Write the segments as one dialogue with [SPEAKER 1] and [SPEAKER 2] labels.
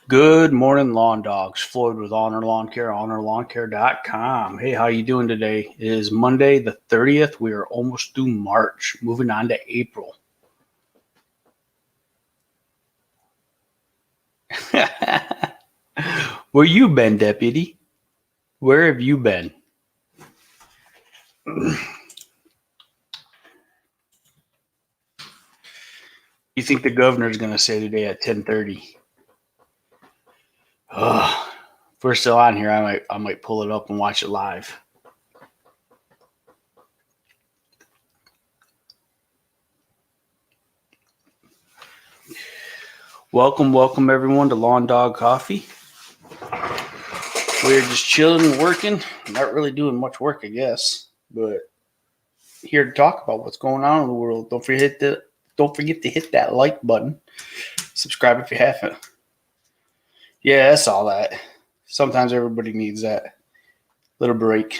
[SPEAKER 1] Good morning, lawn dogs. Floyd with Honor Lawn Care, honorlawncare.com. Hey, how you doing today? It is Monday the 30th. We are almost through March, moving on to April. Where you been, deputy? Where have you been? You think the governor's going to say today at 10:30? If we're still on here, I might pull it up and watch it live. Welcome everyone to Lawn Dog Coffee. We're just chilling and working, not really doing much work, I guess, but here to talk about what's going on in the world. Don't forget to hit that like button. Subscribe if you haven't. Yeah, that's all that. Sometimes everybody needs that little break.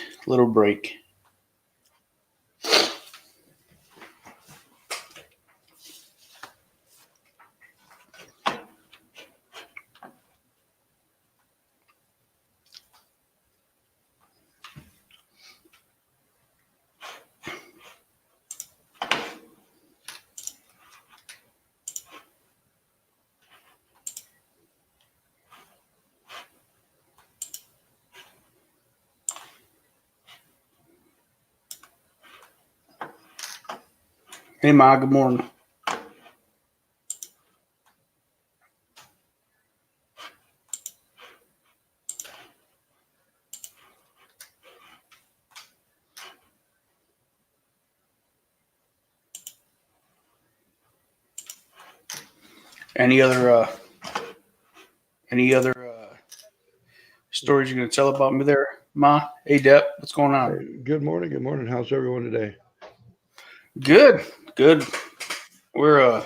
[SPEAKER 1] Hey, Ma, good morning. Any other stories you're going to tell about me there, Ma? Hey, Dep, what's going on?
[SPEAKER 2] Hey, good morning. How's everyone today?
[SPEAKER 1] Good. We're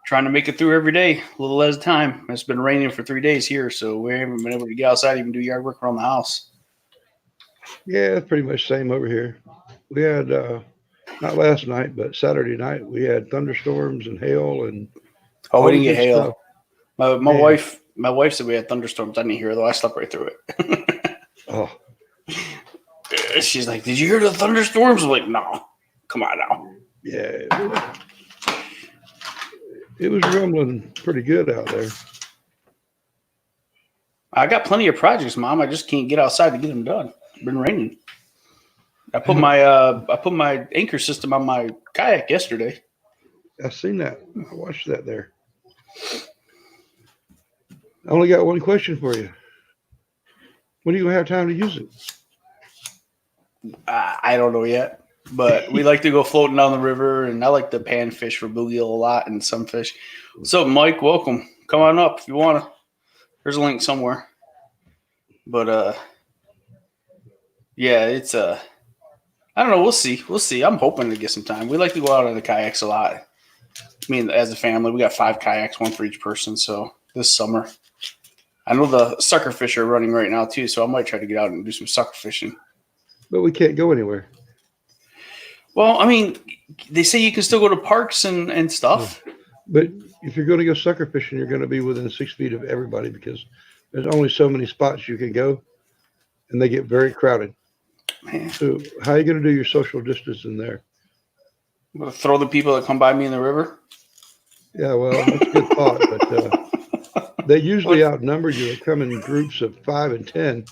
[SPEAKER 1] trying to make it through every day, a little at a time. It's been raining for 3 days here, so we haven't been able to get outside, even do yard work around the house.
[SPEAKER 2] Yeah, it's pretty much same over here. We had not last night, but Saturday night we had thunderstorms and hail and
[SPEAKER 1] Oh, we
[SPEAKER 2] all the
[SPEAKER 1] didn't get
[SPEAKER 2] good
[SPEAKER 1] hail.
[SPEAKER 2] stuff.
[SPEAKER 1] My wife said we had thunderstorms. I didn't hear though. I slept right through it.
[SPEAKER 2] Oh,
[SPEAKER 1] She's like, "Did you hear the thunderstorms?" I'm like, "No, come on now."
[SPEAKER 2] yeah, it was rumbling pretty good out there.
[SPEAKER 1] I got plenty of projects, Mom. I just can't get outside to get them done. It's been raining. I put my anchor system on my kayak yesterday.
[SPEAKER 2] I seen that. I watched that there. I only got one question for you. When are you gonna have time to use it?
[SPEAKER 1] I don't know yet, but we like to go floating down the river, and I like to pan fish for bluegill a lot and some fish. What's up, Mike? Welcome. Come on up if you wanna. There's a link somewhere. But yeah, it's I don't know. We'll see. I'm hoping to get some time. We like to go out on the kayaks a lot. I mean, as a family, we got 5 kayaks, one for each person. So this summer, I know the sucker fish are running right now too. So I might try to get out and do some sucker fishing.
[SPEAKER 2] But we can't go anywhere.
[SPEAKER 1] Well, I mean, they say you can still go to parks and stuff.
[SPEAKER 2] But if you're going to go sucker fishing, you're going to be within 6 feet of everybody because there's only so many spots you can go, and they get very crowded.
[SPEAKER 1] Man,
[SPEAKER 2] So how are you going to do your social distancing there?
[SPEAKER 1] I'm gonna throw the people that come by me in the river.
[SPEAKER 2] Yeah, well, that's a good thought, but they usually outnumber you. They come in groups of 5 and 10.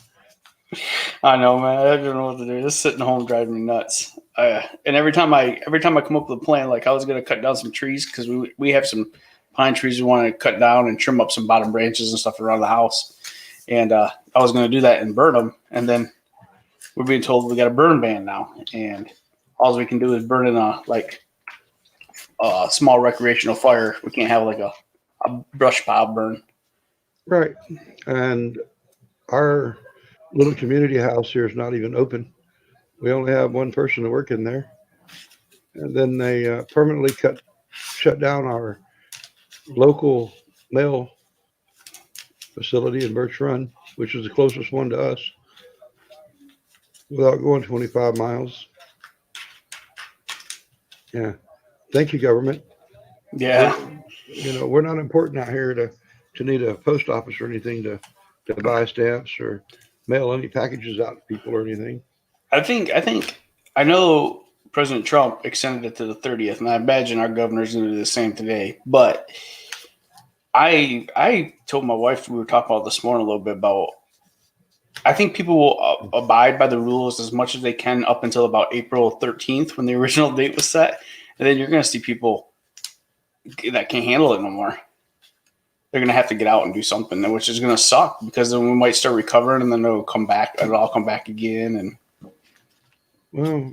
[SPEAKER 1] I know, man. I don't know what to do. This sitting home driving me nuts. And every time I come up with a plan, like I was gonna cut down some trees because we have some pine trees we want to cut down and trim up some bottom branches and stuff around the house. And I was gonna do that and burn them, and then we're being told we got a burn ban now, and all we can do is burn in a small recreational fire. We can't have like a brush pile burn.
[SPEAKER 2] Right. And our little community house here is not even open. We only have one person to work in there. And then they permanently shut down our local mail facility in Birch Run, which is the closest one to us, without going 25 miles. Yeah. Thank you, government.
[SPEAKER 1] Yeah.
[SPEAKER 2] We're not important out here to to need a post office or anything to buy stamps or mail any packages out to people or anything.
[SPEAKER 1] I know President Trump extended it to the 30th, and I imagine our governor's going to do the same today. But I told my wife, we were talking about this morning a little bit about, I think people will abide by the rules as much as they can up until about April 13th when the original date was set. And then you're going to see people that can't handle it no more. They're going to have to get out and do something, which is going to suck because then we might start recovering and then it'll come back. It'll all come back again. And
[SPEAKER 2] Well,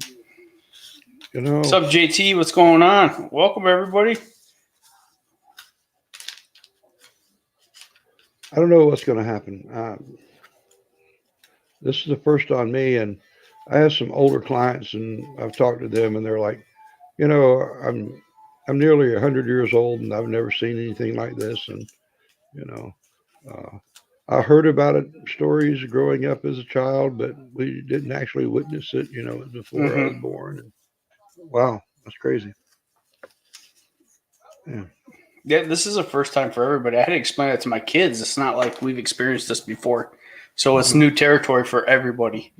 [SPEAKER 2] you know,
[SPEAKER 1] what's up, JT? What's going on? Welcome, everybody.
[SPEAKER 2] I don't know what's going to happen. This is the first on me, and I have some older clients, and I've talked to them, and they're like, you know, I'm nearly 100 years old, and I've never seen anything like this, and you know, I heard about it, stories growing up as a child, but we didn't actually witness it. You know, it was before I was born. And wow, that's crazy.
[SPEAKER 1] Yeah, this is a first time for everybody. I had to explain it to my kids. It's not like we've experienced this before. So it's new territory for everybody.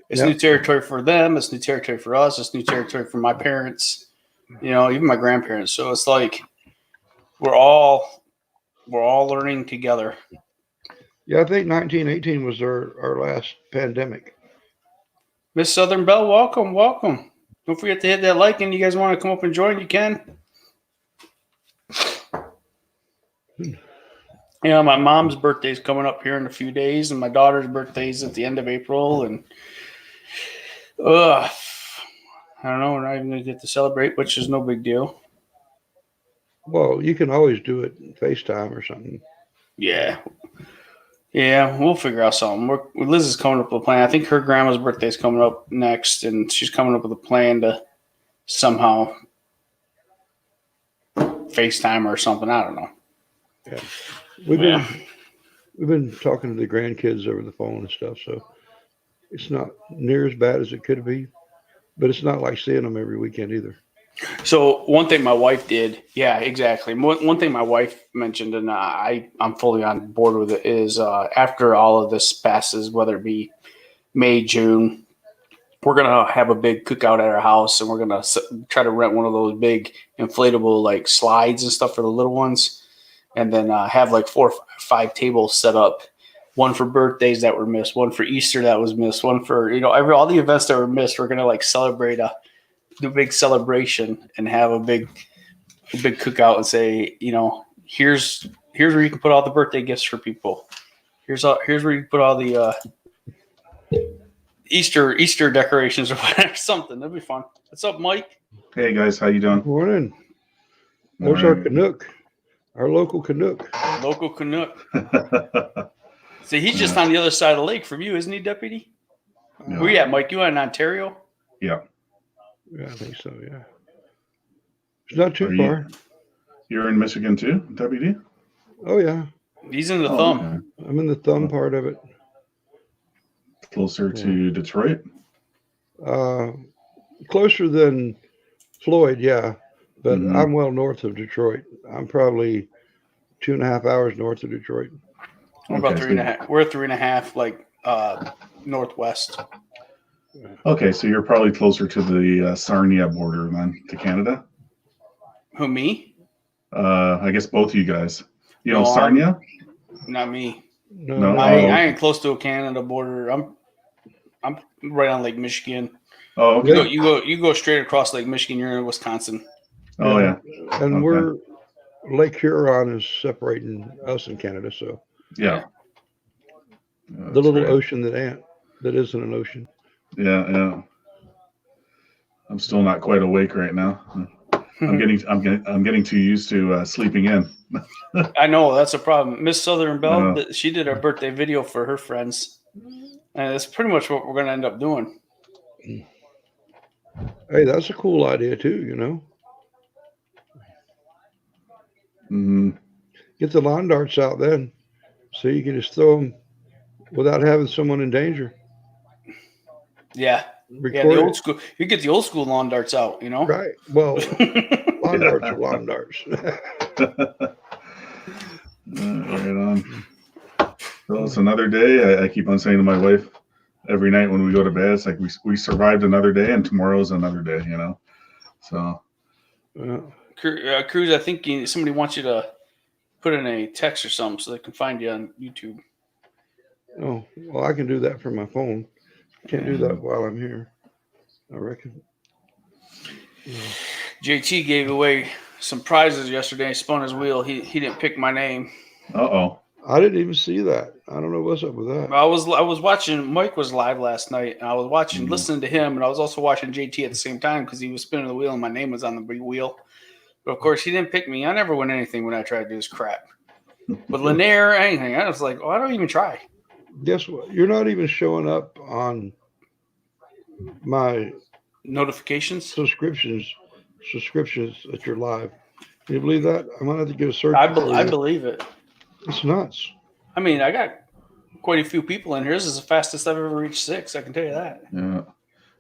[SPEAKER 1] It's new territory for them. It's new territory for us. It's new territory for my parents, you know, even my grandparents. So it's like we're all learning together.
[SPEAKER 2] Yeah, I think 1918 was our last pandemic.
[SPEAKER 1] Miss Southern Belle, welcome. Don't forget to hit that like, and you guys want to come up and join, you can. You know, my mom's birthday's coming up here in a few days, and my daughter's birthday's at the end of April, and I don't know, we're not even going to get to celebrate, which is no big deal.
[SPEAKER 2] Well, you can always do it FaceTime or something.
[SPEAKER 1] Yeah, we'll figure out something. Liz is coming up with a plan. I think her grandma's birthday's coming up next, and she's coming up with a plan to somehow FaceTime or something. I don't know.
[SPEAKER 2] Yeah. We've been talking to the grandkids over the phone and stuff, so it's not near as bad as it could be, but it's not like seeing them every weekend either.
[SPEAKER 1] So one thing my wife did, yeah, exactly. One thing my wife mentioned, and I'm fully on board with it, is after all of this passes, whether it be May, June, we're gonna have a big cookout at our house, and we're gonna try to rent one of those big inflatable like slides and stuff for the little ones. And then have like 4 or 5 tables set up, one for birthdays that were missed, one for Easter that was missed, one for, you know, all the events that were missed. We're going to like do a big celebration and have a big cookout and say, you know, here's where you can put all the birthday gifts for people. Here's where you put all the Easter decorations or whatever, something. That'd be fun. What's up, Mike?
[SPEAKER 3] Hey guys, how you doing?
[SPEAKER 2] Morning. There's our Canuck. Our local Canuck.
[SPEAKER 1] Local Canuck. See, he's just on the other side of the lake from you, isn't he, Deputy?
[SPEAKER 3] No.
[SPEAKER 1] Where you at, Mike? You in Ontario?
[SPEAKER 3] Yeah.
[SPEAKER 2] Yeah, I think so, yeah. It's not too far.
[SPEAKER 3] You're in Michigan too, WD?
[SPEAKER 2] Oh, yeah.
[SPEAKER 1] He's in the thumb.
[SPEAKER 3] Okay.
[SPEAKER 2] I'm in the thumb part of it.
[SPEAKER 3] Closer to Detroit?
[SPEAKER 2] Closer than Floyd, yeah. But I'm well north of Detroit. I'm probably 2.5 hours north of Detroit.
[SPEAKER 1] We're about 3.5. We're 3.5, like northwest.
[SPEAKER 3] Okay, so you're probably closer to the Sarnia border then, to Canada.
[SPEAKER 1] Who, me?
[SPEAKER 3] I guess both of you guys. You know
[SPEAKER 1] No,
[SPEAKER 3] Sarnia?
[SPEAKER 1] Not me.
[SPEAKER 3] No.
[SPEAKER 1] I ain't close to a Canada border. I'm right on Lake Michigan.
[SPEAKER 3] Oh, okay.
[SPEAKER 1] You go straight across Lake Michigan. You're in Wisconsin.
[SPEAKER 3] Oh, yeah.
[SPEAKER 2] And we're Lake Huron is separating us and Canada, so
[SPEAKER 3] Yeah.
[SPEAKER 2] the little ocean that isn't an ocean.
[SPEAKER 3] Yeah. I'm still not quite awake right now. I'm getting too used to sleeping in.
[SPEAKER 1] I know that's a problem. Miss Southern Belle, she did our birthday video for her friends, and that's pretty much what we're going to end up doing.
[SPEAKER 2] Hey, that's a cool idea too, you know.
[SPEAKER 3] Mm-hmm.
[SPEAKER 2] Get the lawn darts out then, so you can just throw them without having someone in danger.
[SPEAKER 1] Yeah. The old school. You get the old school lawn darts out, you know.
[SPEAKER 2] Right. Well, lawn darts are lawn darts.
[SPEAKER 3] Right on. Well, it's another day. I keep on saying to my wife every night when we go to bed, it's like we survived another day, and tomorrow's another day. So
[SPEAKER 1] Cruz, I think somebody wants you to put in a text or something so they can find you on YouTube.
[SPEAKER 2] Oh, well, I can do that from my phone. Can't do that while I'm here, I reckon.
[SPEAKER 1] JT gave away some prizes yesterday. He spun his wheel. He didn't pick my name.
[SPEAKER 3] uh-oh.
[SPEAKER 2] I didn't even see that. I don't know what's up with that.
[SPEAKER 1] I was watching. Mike was live last night, and I was watching, listening to him, and I was also watching JT at the same time because he was spinning the wheel, and my name was on the big wheel. But of course, he didn't pick me. I never win anything when I try to do this crap. But Lanier, anything, I was like, oh, I don't even try.
[SPEAKER 2] Guess what? You're not even showing up on my
[SPEAKER 1] Notifications.
[SPEAKER 2] subscriptions that you're live. Can you believe that? I'm gonna have to give a search.
[SPEAKER 1] I believe it.
[SPEAKER 2] It's nuts.
[SPEAKER 1] I mean, I got quite a few people in here. This is the fastest I've ever reached 6. I can tell you that.
[SPEAKER 3] Yeah.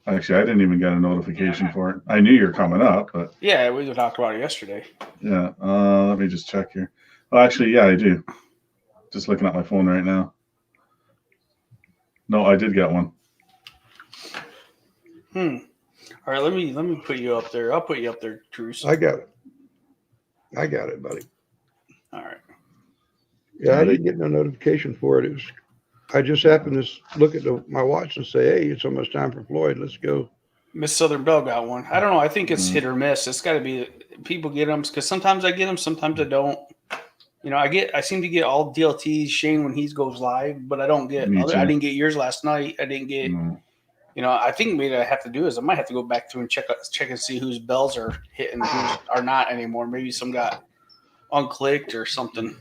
[SPEAKER 3] Actually, I didn't even get a notification for it. I knew you were coming up, but
[SPEAKER 1] Yeah, we talked about it yesterday.
[SPEAKER 3] yeah. Let me just check here. Well, actually, yeah, I do. Just looking at my phone right now. No, I did get one.
[SPEAKER 1] All right, let me put you up there. I'll put you up there, Cruz.
[SPEAKER 2] I got it, buddy.
[SPEAKER 1] All right.
[SPEAKER 2] Yeah, I didn't get no notification for it. I just happened to look at my watch and say, "Hey, it's almost time for Floyd. Let's go."
[SPEAKER 1] Miss Southern Belle got one. I don't know. I think it's hit or miss. It's got to be people get them because sometimes I get them, sometimes I don't. I seem to get all DLTs Shane when he goes live, but I don't get.
[SPEAKER 3] Me too.
[SPEAKER 1] I didn't get yours last night. I didn't get. I think what I have to do is I might have to go back through and check and see whose bells are hitting, whose are not anymore. Maybe some got unclicked or something.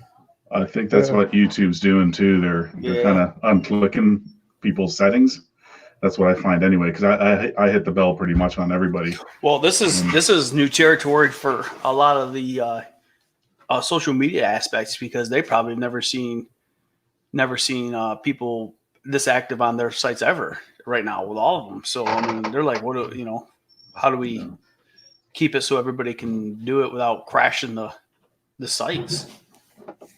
[SPEAKER 3] I think that's what YouTube's doing too. They're kind of unclicking people's settings. That's what I find anyway, because I hit the bell pretty much on everybody.
[SPEAKER 1] Well, this is new territory for a lot of the social media aspects because they probably never seen people this active on their sites ever right now with all of them. So I mean, they're like, how do we keep it so everybody can do it without crashing the sites?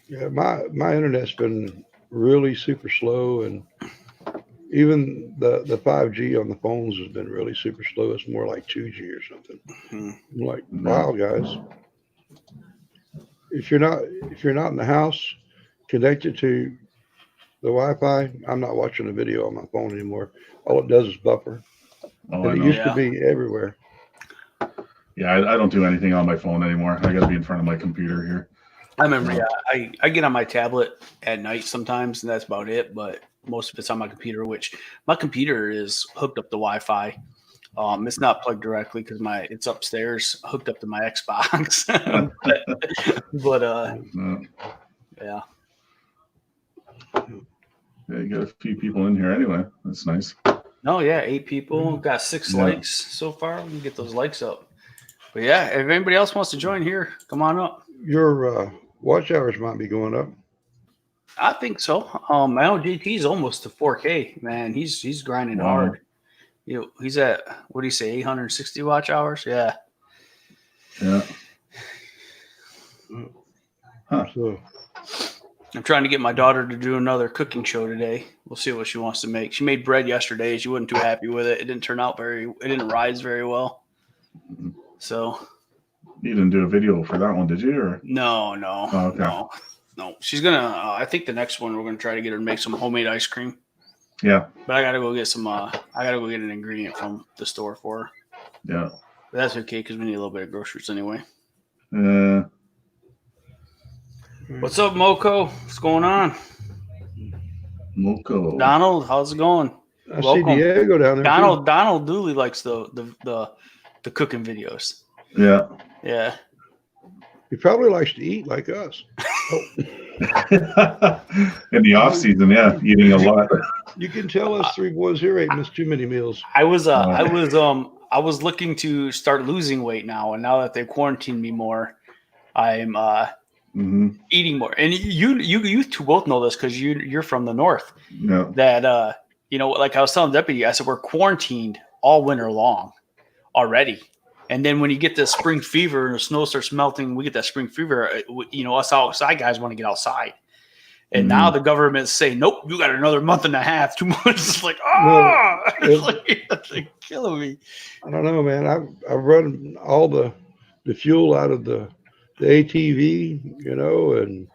[SPEAKER 2] Yeah, my internet's been really super slow, and even the 5G on the phones has been really super slow. It's more like 2G or something. I'm like, wow, guys. If you're not in the house connected to the Wi-Fi, I'm not watching a video on my phone anymore. All it does is buffer.
[SPEAKER 3] Oh,
[SPEAKER 2] And it used to be everywhere.
[SPEAKER 3] Yeah, I don't do anything on my phone anymore. I got to be in front of my computer here.
[SPEAKER 1] I remember, I get on my tablet at night sometimes, and that's about it. But most of it's on my computer, which my computer is hooked up to Wi-Fi. It's not plugged directly because it's upstairs, hooked up to my Xbox. but yeah.
[SPEAKER 3] Yeah, you got a few people in here anyway. That's nice.
[SPEAKER 1] No, yeah, 8 people. Got 6 likes so far. We can get those likes up. But yeah, if anybody else wants to join here, come on up.
[SPEAKER 2] Your watch hours might be going up.
[SPEAKER 1] I think so. I know JT's almost to 4K, man. He's grinding hard. He's at, what do you say, 860 watch hours? Yeah.
[SPEAKER 3] Yeah.
[SPEAKER 2] Huh. So
[SPEAKER 1] I'm trying to get my daughter to do another cooking show today. We'll see what she wants to make. She made bread yesterday. She wasn't too happy with it. It didn't rise very well. So
[SPEAKER 3] you didn't do a video for that one, did you? Or
[SPEAKER 1] no,
[SPEAKER 3] Oh, okay.
[SPEAKER 1] no. She's gonna. I think the next one we're gonna try to get her to make some homemade ice cream.
[SPEAKER 3] Yeah.
[SPEAKER 1] But I gotta go get some. I gotta go get an ingredient from the store for her.
[SPEAKER 3] Yeah.
[SPEAKER 1] But that's okay because we need a little bit of groceries anyway. What's up, Moco? What's going on?
[SPEAKER 3] Moco.
[SPEAKER 1] Donald, how's it going?
[SPEAKER 2] I see
[SPEAKER 1] Welcome.
[SPEAKER 2] Diego down there.
[SPEAKER 1] Donald Dooley likes the cooking videos.
[SPEAKER 3] Yeah.
[SPEAKER 1] Yeah.
[SPEAKER 2] He probably likes to eat like us.
[SPEAKER 3] In the off season, yeah, eating a lot.
[SPEAKER 2] You can tell us 3 boys here ain't missed too many meals.
[SPEAKER 1] I was looking to start losing weight now, and now that they quarantined me more, I'm eating more. And you two both know this because you're from the north.
[SPEAKER 3] Yeah.
[SPEAKER 1] That like I was telling Deputy, I said we're quarantined all winter long already, And then when you get the spring fever and the snow starts melting, we get that spring fever. Us outside guys want to get outside. And now the government's saying, nope, you got another month and a half, 2 months. It's like, it's like killing me.
[SPEAKER 2] I don't know, man. I've run all the fuel out of the ATV, and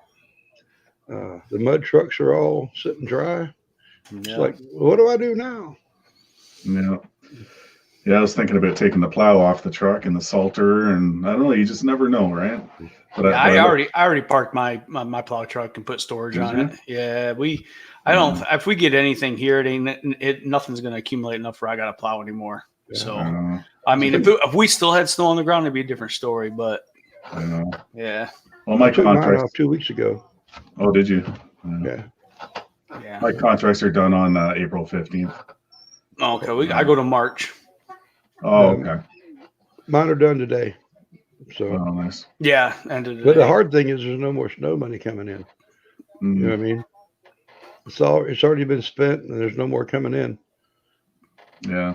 [SPEAKER 2] the mud trucks are all sitting dry. It's like, what do I do now?
[SPEAKER 3] Yeah. Yeah, I was thinking about taking the plow off the truck and the salter, and I don't know. You just never know, right? But
[SPEAKER 1] I already parked my plow truck and put storage on it. Yeah, I don't. If we get anything here, nothing's going to accumulate enough where I got to plow anymore. Yeah. So I mean, if we still had snow on the ground, it'd be a different story. But yeah.
[SPEAKER 3] Well, my contract
[SPEAKER 2] off 2 weeks ago.
[SPEAKER 3] Oh, did you?
[SPEAKER 2] Yeah.
[SPEAKER 1] Yeah.
[SPEAKER 3] My contracts are done on April 15th.
[SPEAKER 1] Okay, I go to March.
[SPEAKER 3] Oh, okay.
[SPEAKER 2] Mine are done today. So
[SPEAKER 3] nice.
[SPEAKER 1] Yeah, and
[SPEAKER 2] but the hard thing is there's no more snow money coming in. You know what I mean? It's already been spent, and there's no more coming in.
[SPEAKER 3] Yeah.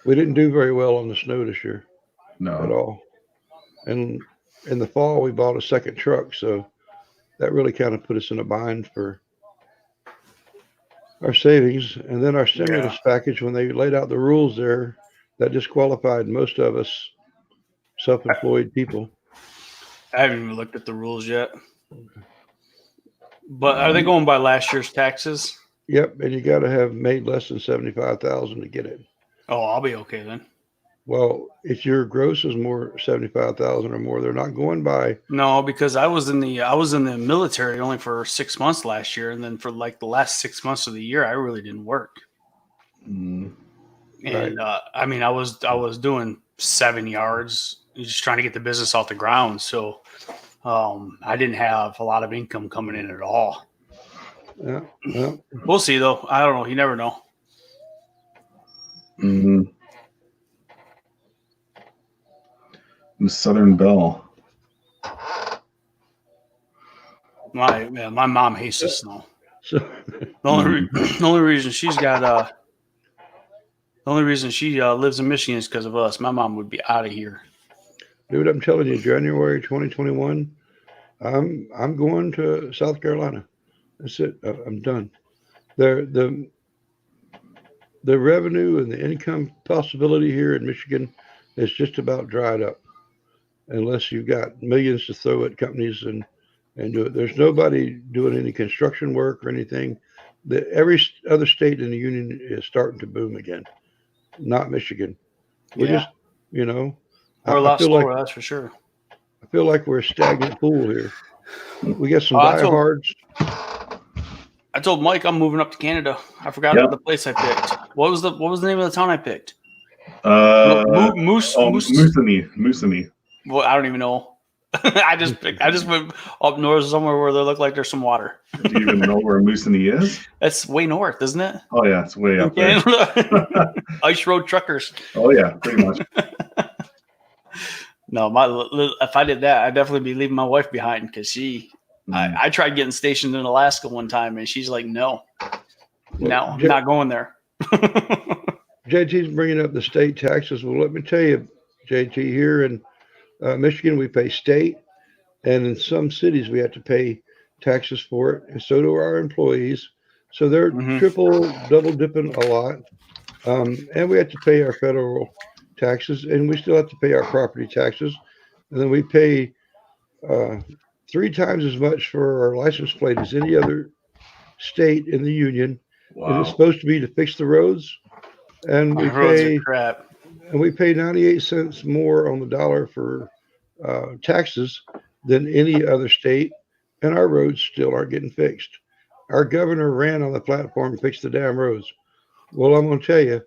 [SPEAKER 2] We didn't do very well on the snow this year.
[SPEAKER 3] No.
[SPEAKER 2] At all. And in the fall, we bought a second truck, so that really kind of put us in a bind for our savings. And then our stimulus package, when they laid out the rules there, that disqualified most of us self-employed people.
[SPEAKER 1] I haven't even looked at the rules yet. But are they going by last year's taxes?
[SPEAKER 2] Yep, and you got to have made less than $75,000 to get it.
[SPEAKER 1] Oh, I'll be okay then.
[SPEAKER 2] Well, if your gross is more 75,000 or more, they're not going by.
[SPEAKER 1] No, because I was in the military only for 6 months last year, and then for like the last 6 months of the year, I really didn't work. And I mean, I was doing 7 yards, just trying to get the business off the ground. So I didn't have a lot of income coming in at all.
[SPEAKER 2] Yeah.
[SPEAKER 1] We'll see though. I don't know. You never know.
[SPEAKER 3] Southern Belle.
[SPEAKER 1] My mom hates the snow.
[SPEAKER 2] So
[SPEAKER 1] The only reason she lives in Michigan is because of us. My mom would be out of here.
[SPEAKER 2] Dude, I'm telling you, January 2021, I'm going to South Carolina. That's it. I'm done. The revenue and the income possibility here in Michigan is just about dried up, unless you've got millions to throw at companies and do it. There's nobody doing any construction work or anything. Every other state in the union is starting to boom again, not Michigan. We're just,
[SPEAKER 1] we're a lot slower, that's for sure.
[SPEAKER 2] I feel like we're a stagnant pool here. We got some diehards.
[SPEAKER 1] I told Mike I'm moving up to Canada. I forgot the place I picked. What was the name of the town I picked?
[SPEAKER 3] Moosonee.
[SPEAKER 1] Well, I don't even know. I just went up north somewhere where they look like there's some water.
[SPEAKER 3] Do you even know where Moosonee is?
[SPEAKER 1] That's way north, isn't it?
[SPEAKER 3] Oh yeah, it's way up there.
[SPEAKER 1] Ice road truckers.
[SPEAKER 3] Oh yeah, pretty much.
[SPEAKER 1] No, if I did that, I'd definitely be leaving my wife behind because I tried getting stationed in Alaska one time and she's like, no, I'm not going there.
[SPEAKER 2] JT's bringing up the state taxes. Well, let me tell you, JT, here in Michigan, we pay state, and in some cities we have to pay taxes for it, and so do our employees. So they're double dipping a lot. And we have to pay our federal taxes, and we still have to pay our property taxes. And then we pay 3 times as much for our license plate as any other state in the union.
[SPEAKER 3] Wow.
[SPEAKER 2] And it's supposed to be to fix the roads. And we pay
[SPEAKER 1] crap.
[SPEAKER 2] And we pay 98 cents more on the dollar for taxes than any other state, and our roads still aren't getting fixed. Our governor ran on the platform to fix the damn roads. Well, I'm going to tell you,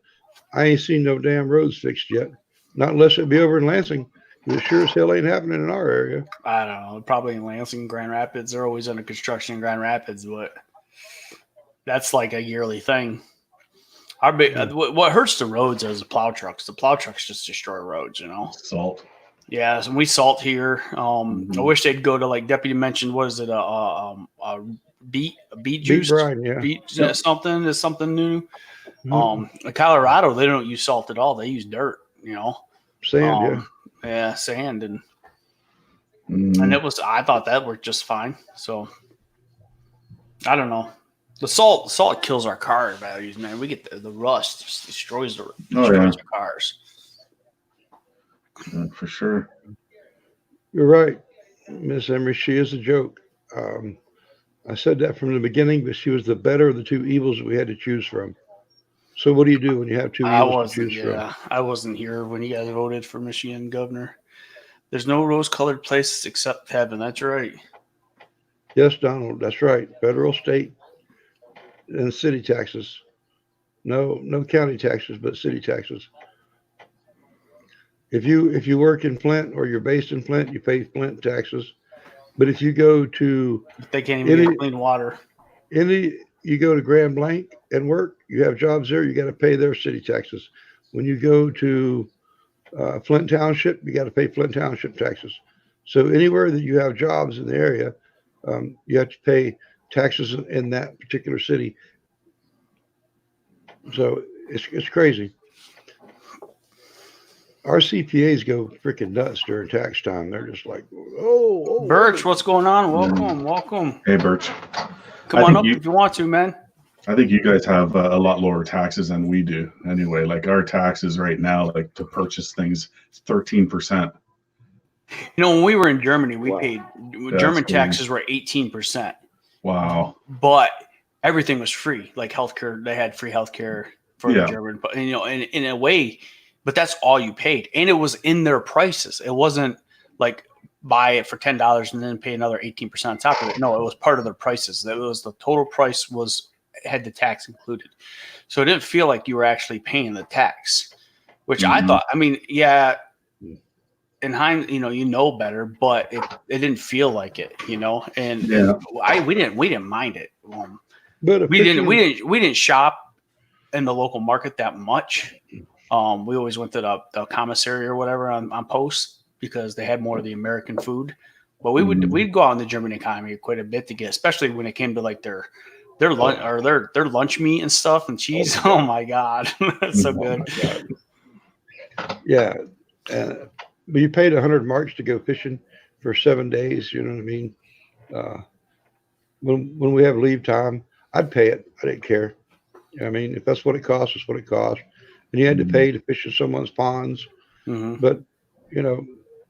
[SPEAKER 2] I ain't seen no damn roads fixed yet. Not unless it be over in Lansing. It sure as hell ain't happening in our area.
[SPEAKER 1] I don't know. Probably in Lansing, Grand Rapids. They're always under construction in Grand Rapids, but that's like a yearly thing. What hurts the roads is the plow trucks. The plow trucks just destroy roads,
[SPEAKER 3] Salt.
[SPEAKER 1] Yeah, so we salt here. I wish they'd go to, like Deputy mentioned, what is it? Beet juice?
[SPEAKER 2] Brine, yeah.
[SPEAKER 1] Something new. In Colorado, they don't use salt at all. They use dirt. you know.
[SPEAKER 2] Sand,
[SPEAKER 1] Yeah, sand, and
[SPEAKER 3] Mm.
[SPEAKER 1] it was. I thought that worked just fine. So I don't know. The salt kills our car values, man. We get the rust just destroys
[SPEAKER 3] Oh, yeah.
[SPEAKER 1] our cars.
[SPEAKER 3] Yeah, for sure.
[SPEAKER 2] You're right, Miss Emery. She is a joke. I said that from the beginning, but she was the better of the two evils that we had to choose from. So what do you do when you have two evils to choose from?
[SPEAKER 1] I wasn't here when you guys voted for Michigan governor. There's no rose-colored places except heaven. That's right.
[SPEAKER 2] Yes, Donald, that's right. Federal, state, and city taxes. No county taxes, but city taxes. If you work in Flint or you're based in Flint, you pay Flint taxes. But if you go to
[SPEAKER 1] They can't even
[SPEAKER 2] any
[SPEAKER 1] get clean water.
[SPEAKER 2] you go to Grand Blanc and work, you have jobs there, you got to pay their city taxes. When you go to Flint Township, you got to pay Flint Township taxes. So anywhere that you have jobs in the area, you have to pay taxes in that particular city. So it's crazy. Our CPAs go freaking nuts during tax time. They're just like, oh
[SPEAKER 1] Birch, what's going on? Welcome.
[SPEAKER 3] Hey, Birch.
[SPEAKER 1] Come
[SPEAKER 3] I
[SPEAKER 1] on
[SPEAKER 3] think
[SPEAKER 1] up if you want to, man.
[SPEAKER 3] I think you guys have a lot lower taxes than we do. Anyway, like our taxes right now, like to purchase things, 13%.
[SPEAKER 1] You know, when we were in Germany, we
[SPEAKER 2] Wow.
[SPEAKER 1] paid
[SPEAKER 3] That's
[SPEAKER 1] German
[SPEAKER 3] cool.
[SPEAKER 1] taxes were 18%,
[SPEAKER 3] Wow.
[SPEAKER 1] but everything was free. Like healthcare, they had free healthcare for the
[SPEAKER 3] Yeah.
[SPEAKER 1] German, but you know, in a way, but that's all you paid, and it was in their prices. It wasn't like buy it for $10 and then pay another 18% on top of it. No, it was part of their prices. That was the total price had the tax included, so it didn't feel like you were actually paying the tax, which I
[SPEAKER 3] Mhm.
[SPEAKER 1] thought. I mean, yeah. In hindsight, you know better, but it didn't feel like it, and
[SPEAKER 3] Yeah.
[SPEAKER 1] we didn't mind it.
[SPEAKER 2] But
[SPEAKER 1] We didn't shop in the local market that much. We always went to the commissary or whatever on post because they had more of the American food. But we'd go out in the German economy quite a bit to get, especially when it came to like their lunch or their lunch meat and stuff and cheese. Oh my God, that's so good.
[SPEAKER 2] Yeah. But you paid 100 marks to go fishing for 7 days. You know what I mean? When we have leave time, I'd pay it. I didn't care. I mean, if that's what it costs, it's what it costs. And you had to pay to fish in someone's ponds.
[SPEAKER 1] Mm-hmm.
[SPEAKER 2] But,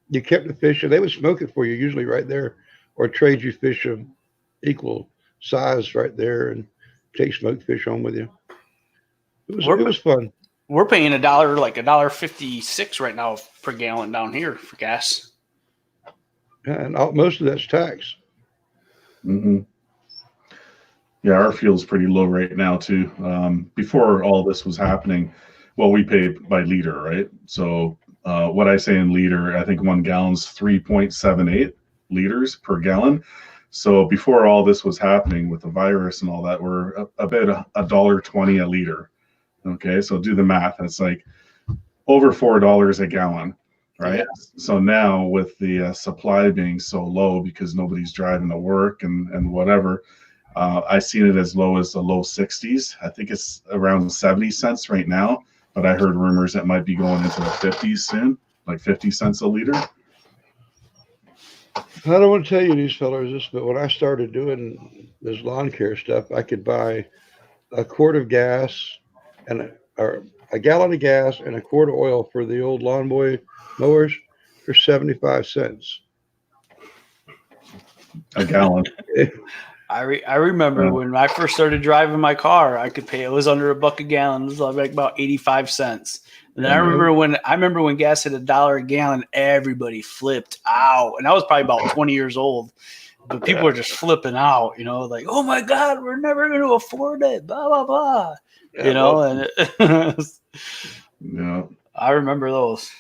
[SPEAKER 2] you kept the fish and they would smoke it for you, usually right there, or trade you fish of equal size right there and take smoked fish home with you. It was fun.
[SPEAKER 1] We're paying $1, like $1.56 right now per gallon down here for gas.
[SPEAKER 2] And most of that's tax.
[SPEAKER 3] Mm-hmm. Yeah, our fuel's pretty low right now too. Before all this was happening, well, we pay by liter, right? So what I say in liter, I think 1 gallon's 3.78 liters per gallon. So before all this was happening with the virus and all that, we're about $1.20 a liter. Okay, so do the math. It's like over $4 a gallon, right? Yeah. So now with the supply being so low because nobody's driving to work and whatever, I've seen it as low as the low 60s. I think it's around 70 cents right now, but I heard rumors that might be going into the 50s soon, like 50 cents a liter.
[SPEAKER 2] I don't want to tell you these fellas this, but when I started doing this lawn care stuff, I could buy a quart of gas or a gallon of gas and a quart of oil for the old lawn boy mowers for 75 cents.
[SPEAKER 3] A gallon.
[SPEAKER 1] I remember when I first started driving my car, I could pay. It was under $1 a gallon. It was like about 85 cents. And then I remember when gas hit $1 a gallon, everybody flipped out, and I was probably about 20 years old. But people were just flipping out, like, "Oh my God, we're never going to afford it." Blah blah blah.
[SPEAKER 2] Yeah,
[SPEAKER 3] Yeah.
[SPEAKER 1] I remember those.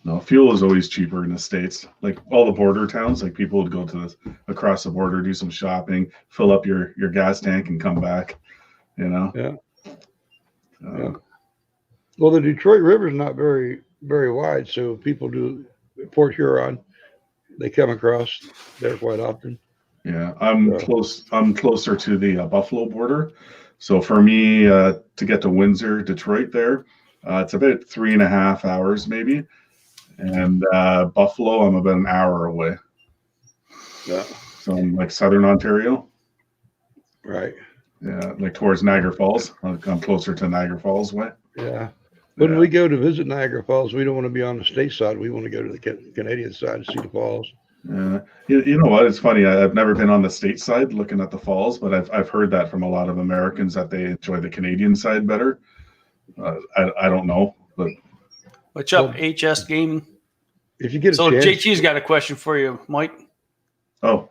[SPEAKER 3] No, fuel is always cheaper in the States. Like all the border towns, like people would go to across the border, do some shopping, fill up your gas tank and come back,
[SPEAKER 2] Yeah. Well, the Detroit River is not very, very wide. So people do Port Huron. They come across there quite often.
[SPEAKER 3] Yeah. I'm closer to the Buffalo border. So for me, to get to Windsor, Detroit there, It's about 3.5 hours maybe, and Buffalo, I'm about an hour away.
[SPEAKER 2] Yeah.
[SPEAKER 3] So I'm like Southern Ontario.
[SPEAKER 2] Right.
[SPEAKER 3] Yeah, like towards Niagara Falls. I'm closer to Niagara Falls way.
[SPEAKER 2] Yeah. When
[SPEAKER 3] Yeah.
[SPEAKER 2] we go to visit Niagara Falls, we don't want to be on the state side. We want to go to the Canadian side to see the falls.
[SPEAKER 3] Yeah, you know what? It's funny. I've never been on the state side looking at the falls, but I've heard that from a lot of Americans that they enjoy the Canadian side better. I don't know, but
[SPEAKER 1] What's up,
[SPEAKER 2] Well,
[SPEAKER 1] HS Gaming?
[SPEAKER 2] If you get a
[SPEAKER 1] So
[SPEAKER 2] chance,
[SPEAKER 1] JT's got a question for you, Mike.
[SPEAKER 3] oh,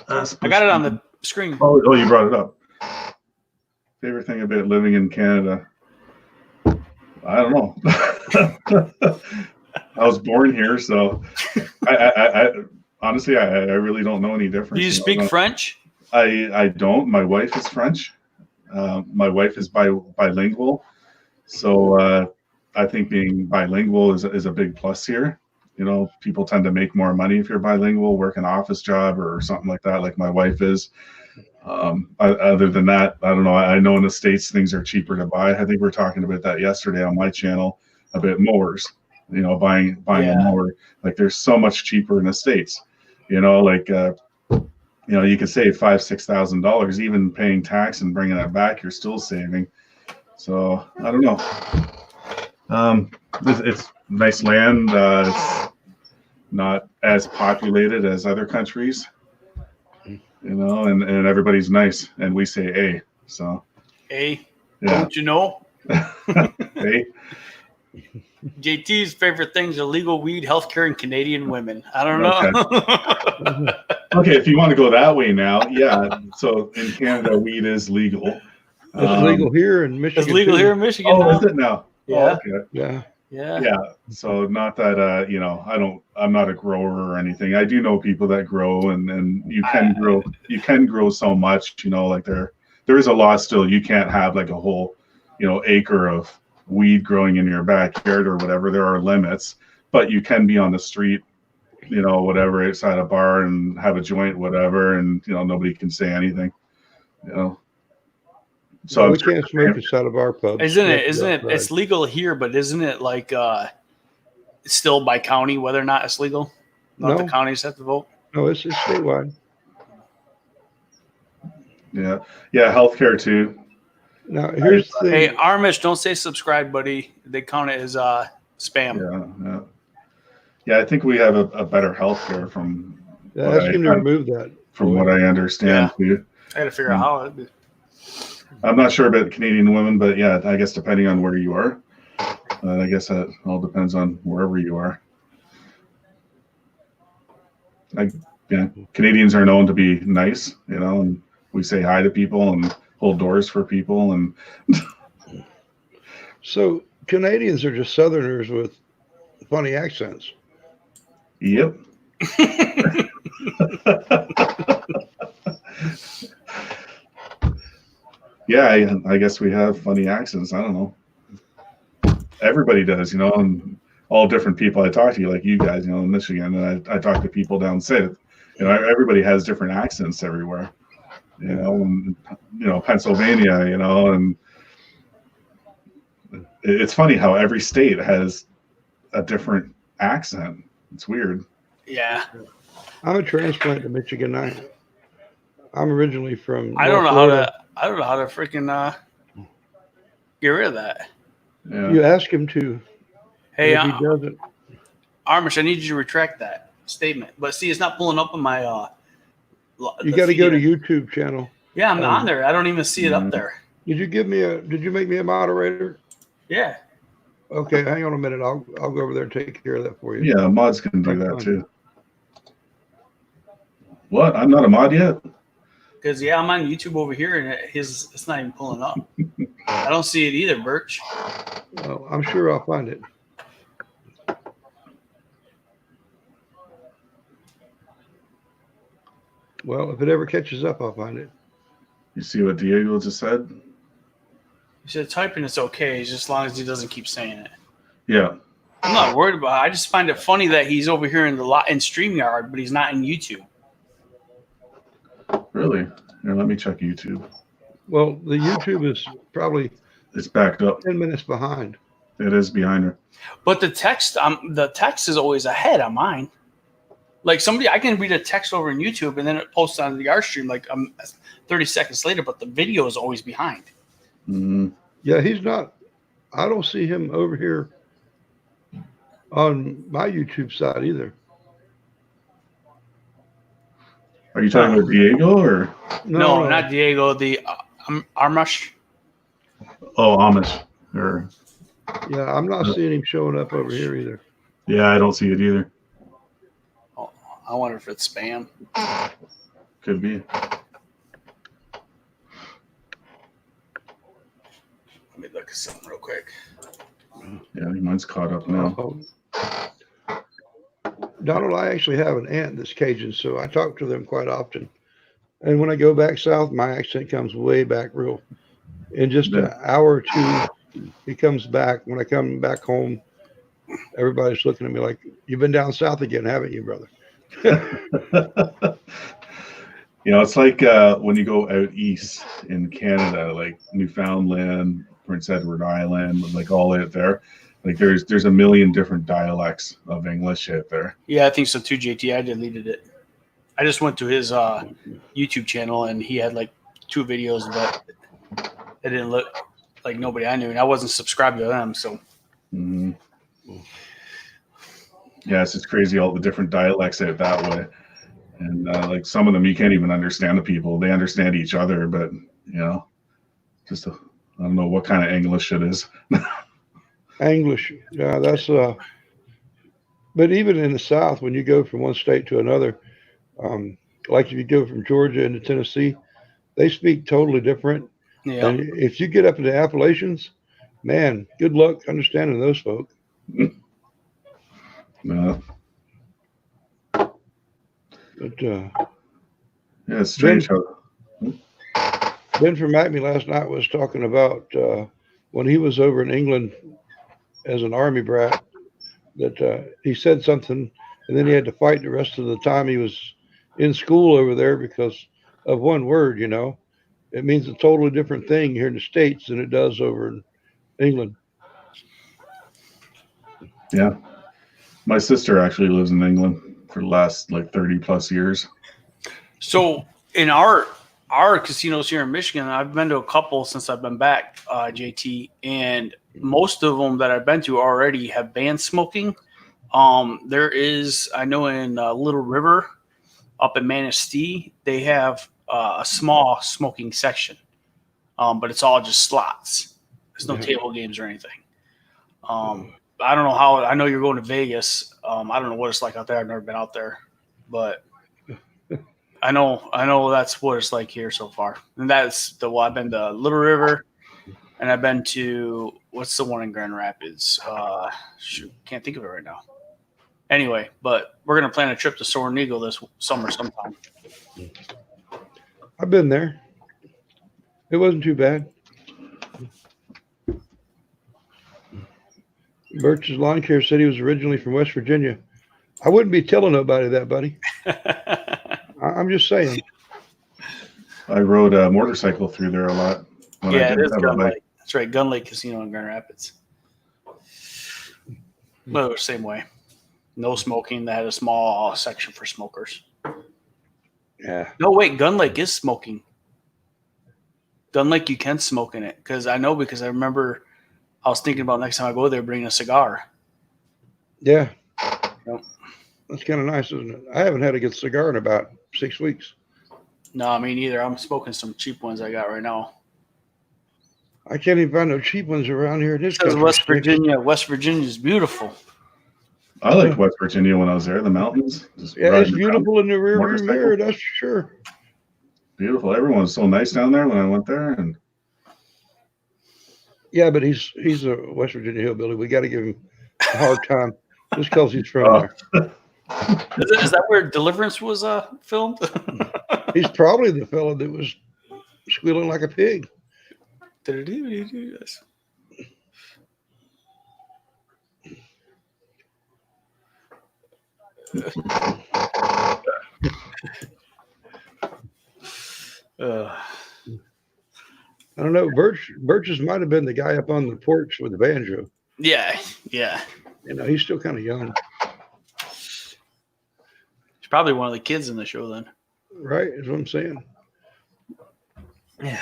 [SPEAKER 1] I got it on the screen.
[SPEAKER 3] Oh, you brought it up. Favorite thing about living in Canada? I don't know. I was born here, so I honestly I really don't know any difference.
[SPEAKER 1] Do you speak French?
[SPEAKER 3] I don't. My wife is French. My wife is bilingual, so I think being bilingual is a big plus here. You know, people tend to make more money if you're bilingual, work an office job or something like that, like my wife is. Other than that, I don't know. I know in the States things are cheaper to buy. I think we were talking about that yesterday on my channel about mowers. You know, buying a mower. Like there's so much cheaper in the States. You know, like you know, you could save $5,000-6,000 even paying tax and bringing that back. You're still saving. So I don't know. It's nice land. It's not as populated as other countries. You know, and everybody's nice, and we say A. So
[SPEAKER 1] A.
[SPEAKER 3] Yeah.
[SPEAKER 1] Don't you know?
[SPEAKER 3] A.
[SPEAKER 1] JT's favorite things are legal weed, healthcare, and Canadian women. I don't know.
[SPEAKER 3] Okay, if you want to go that way now, yeah. So in Canada, weed is legal.
[SPEAKER 2] it's legal here in Michigan.
[SPEAKER 1] It's legal
[SPEAKER 2] too.
[SPEAKER 1] here in Michigan.
[SPEAKER 3] Oh,
[SPEAKER 1] now.
[SPEAKER 3] is it now?
[SPEAKER 1] Yeah.
[SPEAKER 3] Oh, okay.
[SPEAKER 2] Yeah.
[SPEAKER 1] Yeah.
[SPEAKER 3] Yeah. So not that you know, I'm not a grower or anything. I do know people that grow and you can grow so much, you know, like there is a law still. You can't have like a whole, you know, acre of weed growing in your backyard or whatever. There are limits, but you can be on the street, you know, whatever, outside a bar and have a joint, whatever, and you know, nobody can say anything. You know. So
[SPEAKER 2] we can't smoke inside of our pub.
[SPEAKER 1] Isn't it? It's legal here, but isn't it like still by county whether or not it's legal? Not
[SPEAKER 2] No.
[SPEAKER 1] the counties have to vote.
[SPEAKER 2] No, it's statewide.
[SPEAKER 3] Yeah. Healthcare too.
[SPEAKER 2] Now here's the thing.
[SPEAKER 1] Hey, Armish, don't say subscribe, buddy. They count it as spam.
[SPEAKER 3] Yeah. I think we have a better healthcare from
[SPEAKER 2] Ask him to remove that.
[SPEAKER 3] from what I understand too.
[SPEAKER 1] I got to figure out how it'd be.
[SPEAKER 3] I'm not sure about Canadian women, but yeah, I guess depending on where you are, I guess that all depends on wherever you are. Canadians are known to be nice, you know, and we say hi to people and hold doors for people. And
[SPEAKER 2] So Canadians are just Southerners with funny accents.
[SPEAKER 3] Yep. Yeah, I guess we have funny accents. I don't know. Everybody does, you know, and all different people I talk to, like you guys, you know, in Michigan, and I talk to people down south. You know, everybody has different accents everywhere. You know, and, you know, Pennsylvania, you know, and it's funny how every state has a different accent. It's weird.
[SPEAKER 1] Yeah.
[SPEAKER 2] I'm a transplant to Michigan. I'm originally from.
[SPEAKER 1] I don't know how to freaking get rid of that.
[SPEAKER 3] Yeah.
[SPEAKER 2] You ask him to.
[SPEAKER 1] Hey,
[SPEAKER 2] If he doesn't,
[SPEAKER 1] Armish, I need you to retract that statement. But see, it's not pulling up on my.
[SPEAKER 2] you got to go to YouTube channel.
[SPEAKER 1] Yeah, I'm on there. I don't even see it up there.
[SPEAKER 2] Did you make me a moderator?
[SPEAKER 1] Yeah.
[SPEAKER 2] Okay, hang on a minute. I'll go over there and take care of that for you.
[SPEAKER 3] Yeah, mods can do that too. What? I'm not a mod yet?
[SPEAKER 1] Because I'm on YouTube over here, and it's not even pulling up. I don't see it either, Birch.
[SPEAKER 2] Well, I'm sure I'll find it. Well, if it ever catches up, I'll find it.
[SPEAKER 3] You see what Diego just said?
[SPEAKER 1] He said typing it's okay, just as long as he doesn't keep saying it.
[SPEAKER 3] Yeah.
[SPEAKER 1] I'm not worried about it. I just find it funny that he's over here in StreamYard, but he's not in YouTube.
[SPEAKER 3] Really? Here, let me check YouTube.
[SPEAKER 2] Well, the YouTube is probably
[SPEAKER 3] It's backed up.
[SPEAKER 2] 10 minutes behind.
[SPEAKER 3] It is behind her.
[SPEAKER 1] But the text is always ahead on mine. Like I can read a text over in YouTube and then it posts on the R stream like 30 seconds later, but the video is always behind.
[SPEAKER 3] Mm-hmm.
[SPEAKER 2] Yeah, he's not. I don't see him over here on my YouTube side either.
[SPEAKER 3] Are you talking about Diego or?
[SPEAKER 1] No, not Diego. The Armash.
[SPEAKER 3] Oh, Amish. Or
[SPEAKER 2] Yeah, I'm not seeing him showing up over here either.
[SPEAKER 3] yeah, I don't see it either.
[SPEAKER 1] Oh, I wonder if it's spam.
[SPEAKER 3] Could be.
[SPEAKER 1] Let me look at something real quick.
[SPEAKER 3] Yeah, I think mine's caught up now.
[SPEAKER 2] Donald, I actually have an aunt that's Cajun, so I talk to them quite often. And when I go back south, my accent comes way back real. In just an hour or two, it comes back. When I come back home, everybody's looking at me like, "You've been down south again, haven't you, brother?"
[SPEAKER 3] You know, it's like when you go out east in Canada, like Newfoundland, Prince Edward Island, like all out there. Like there's a million different dialects of English out there.
[SPEAKER 1] Yeah, I think so too, JT. I deleted it. I just went to his YouTube channel and he had like 2 videos, but it didn't look like nobody I knew, and I wasn't subscribed to them. So,
[SPEAKER 3] Mm-hmm. Yeah, it's just crazy all the different dialects out that way, and like some of them you can't even understand the people. They understand each other, but you know, just I don't know what kind of English it is.
[SPEAKER 2] English, yeah, that's but even in the South, when you go from one state to another, like if you go from Georgia into Tennessee, they speak totally different.
[SPEAKER 1] yeah.
[SPEAKER 2] And if you get up into the Appalachians, man, good luck understanding those folk.
[SPEAKER 3] No.
[SPEAKER 2] But
[SPEAKER 3] Yeah, it's strange how.
[SPEAKER 2] Ben from Acme last night was talking about when he was over in England as an army brat, that he said something and then he had to fight the rest of the time he was in school over there because of one word, you know. It means a totally different thing here in the States than it does over in England.
[SPEAKER 3] Yeah, my sister actually lives in England for the last like 30 plus years.
[SPEAKER 1] So in our casinos here in Michigan, I've been to a couple since I've been back, JT, and most of them that I've been to already have banned smoking. There is, I know in Little River up in Manistee, they have a small smoking section, but it's all just slots. There's no table games or anything. I don't know how. I know you're going to Vegas. I don't know what it's like out there. I've never been out there, but I know that's what it's like here so far. And that's I've been to Little River, and I've been to what's the one in Grand Rapids? Shoot, can't think of it right now. Anyway, but we're gonna plan a trip to Soaring Eagle this summer sometime.
[SPEAKER 2] I've been there. It wasn't too bad. Birch's Lawn Care said he was originally from West Virginia. I wouldn't be telling nobody that, buddy. I'm just saying.
[SPEAKER 3] I rode a motorcycle through there a lot.
[SPEAKER 1] Yeah, it is Gun Lake. That's right, Gun Lake Casino in Grand Rapids. Well, same way. No smoking. They had a small section for smokers.
[SPEAKER 2] Yeah.
[SPEAKER 1] No, wait. Gun Lake is smoking. Gun Lake, you can smoke in it because I remember I was thinking about next time I go there, bringing a cigar.
[SPEAKER 2] Yeah.
[SPEAKER 1] Yep.
[SPEAKER 2] That's kind of nice, isn't it? I haven't had a good cigar in about 6 weeks.
[SPEAKER 1] No, me neither. I'm smoking some cheap ones I got right now.
[SPEAKER 2] I can't even find no cheap ones around here in this country.
[SPEAKER 1] West Virginia. West Virginia is beautiful.
[SPEAKER 3] I liked West Virginia when I was there. The mountains.
[SPEAKER 2] Yeah, it's beautiful in the rear view mirror, that's for sure.
[SPEAKER 3] Beautiful. Everyone was so nice down there when I went there, and
[SPEAKER 2] yeah, but he's a West Virginia hillbilly. We got to give him a hard time just because he's from there.
[SPEAKER 1] Is that where Deliverance was filmed?
[SPEAKER 2] He's probably the fella that was squealing like a pig.
[SPEAKER 1] Yes.
[SPEAKER 2] I don't know. Birches might have been the guy up on the porch with the banjo.
[SPEAKER 1] Yeah.
[SPEAKER 2] He's still kind of young,
[SPEAKER 1] He's probably one of the kids in the show then.
[SPEAKER 2] right? Is what I'm saying.
[SPEAKER 1] Yeah.